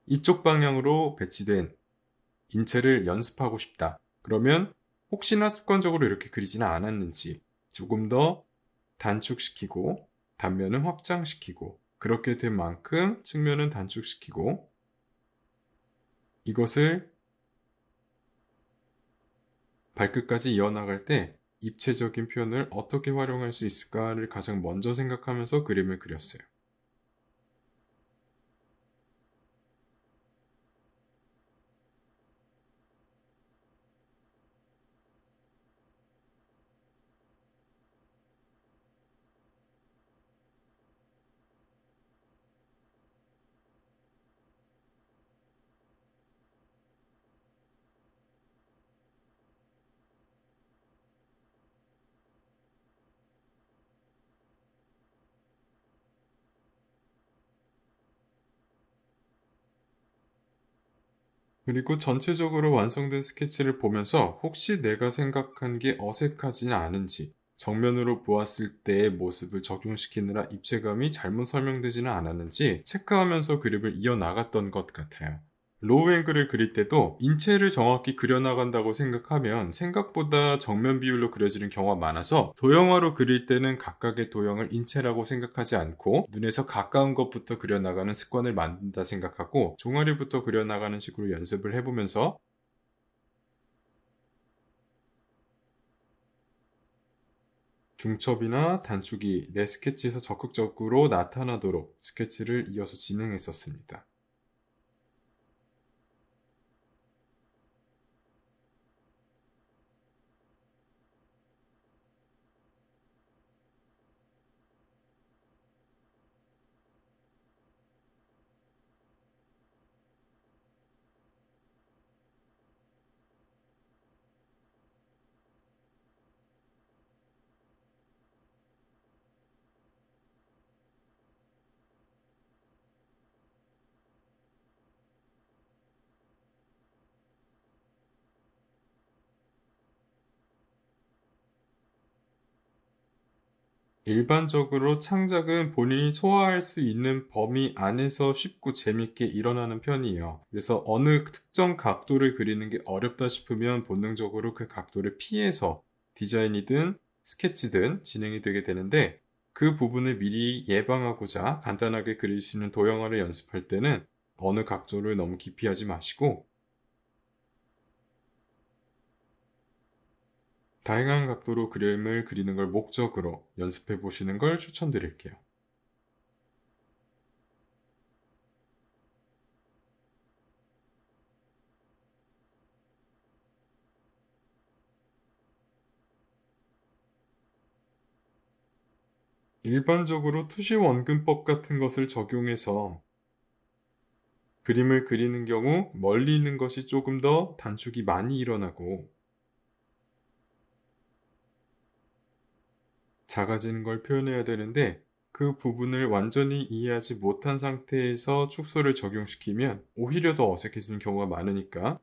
이쪽 방향으로 배치된 인체를 연습하고 싶다. 그러면 혹시나 습관적으로 이렇게 그리지는 않았는지 조금 더 단축시키고 단면은 확장시키고 그렇게 된 만큼 측면은 단축시키고 이것을 발끝까지 이어나갈 때 입체적인 표현을 어떻게 활용할 수 있을까를 가장 먼저 생각하면서 그림을 그렸어요. 그리고 전체적으로 완성된 스케치를 보면서 혹시 내가 생각한 게 어색하지는 않은지 정면으로 보았을 때의 모습을 적용시키느라 입체감이 잘못 설명되지는 않았는지 체크하면서 그림을 이어나갔던 것 같아요. 로우 앵글을 그릴 때도 인체를 정확히 그려나간다고 생각하면 생각보다 정면 비율로 그려지는 경우가 많아서 도형화로 그릴 때는 각각의 도형을 인체라고 생각하지 않고 눈에서 가까운 것부터 그려나가는 습관을 만든다 생각하고 종아리부터 그려나가는 식으로 연습을 해보면서 중첩이나 단축이 내 스케치에서 적극적으로 나타나도록 스케치를 이어서 진행했었습니다. 일반적으로 창작은 본인이 소화할 수 있는 범위 안에서 쉽고 재밌게 일어나는 편이에요. 그래서 어느 특정 각도를 그리는 게 어렵다 싶으면 본능적으로 그 각도를 피해서 디자인이든 스케치든 진행이 되게 되는데 그 부분을 미리 예방하고자 간단하게 그릴 수 있는 도형화를 연습할 때는 어느 각도를 너무 깊이 하지 마시고 다양한 각도로 그림을 그리는 걸 목적으로 연습해 보시는 걸 추천드릴게요. 일반적으로 투시 원근법 같은 것을 적용해서 그림을 그리는 경우 멀리 있는 것이 조금 더 단축이 많이 일어나고 작아지는 걸 표현해야 되는데 그 부분을 완전히 이해하지 못한 상태에서 축소를 적용시키면 오히려 더 어색해지는 경우가 많으니까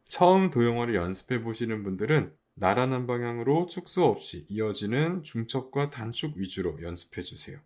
처음 도형화를 연습해 보시는 분들은 나란한 방향으로 축소 없이 이어지는 중첩과 단축 위주로 연습해 주세요.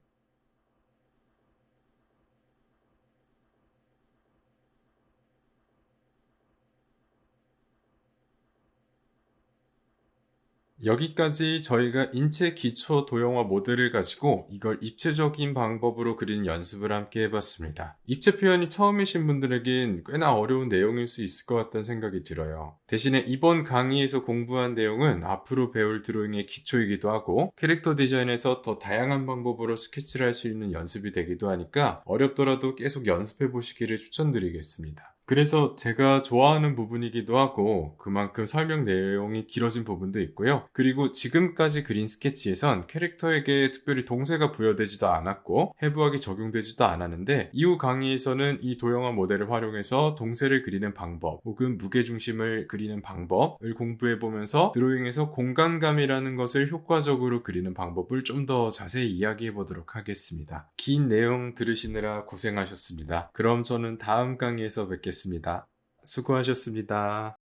여기까지 저희가 인체 기초 도형화 모델을 가지고 이걸 입체적인 방법으로 그리는 연습을 함께 해봤습니다. 입체 표현이 처음이신 분들에겐 꽤나 어려운 내용일 수 있을 것 같다는 생각이 들어요. 대신에 이번 강의에서 공부한 내용은 앞으로 배울 드로잉의 기초이기도 하고 캐릭터 디자인에서 더 다양한 방법으로 스케치를 할 수 있는 연습이 되기도 하니까 어렵더라도 계속 연습해 보시기를 추천드리겠습니다. 그래서 제가 좋아하는 부분이기도 하고 그만큼 설명 내용이 길어진 부분도 있고요. 그리고 지금까지 그린 스케치에선 캐릭터에게 특별히 동세가 부여되지도 않았고 해부학이 적용되지도 않았는데 이후 강의에서는 이 도형화 모델을 활용해서 동세를 그리는 방법 혹은 무게중심을 그리는 방법을 공부해보면서 드로잉에서 공간감이라는 것을 효과적으로 그리는 방법을 좀 더 자세히 이야기해 보도록 하겠습니다. 긴 내용 들으시느라 고생하셨습니다. 그럼 저는 다음 강의에서 뵙겠습니다. 수고하셨습니다.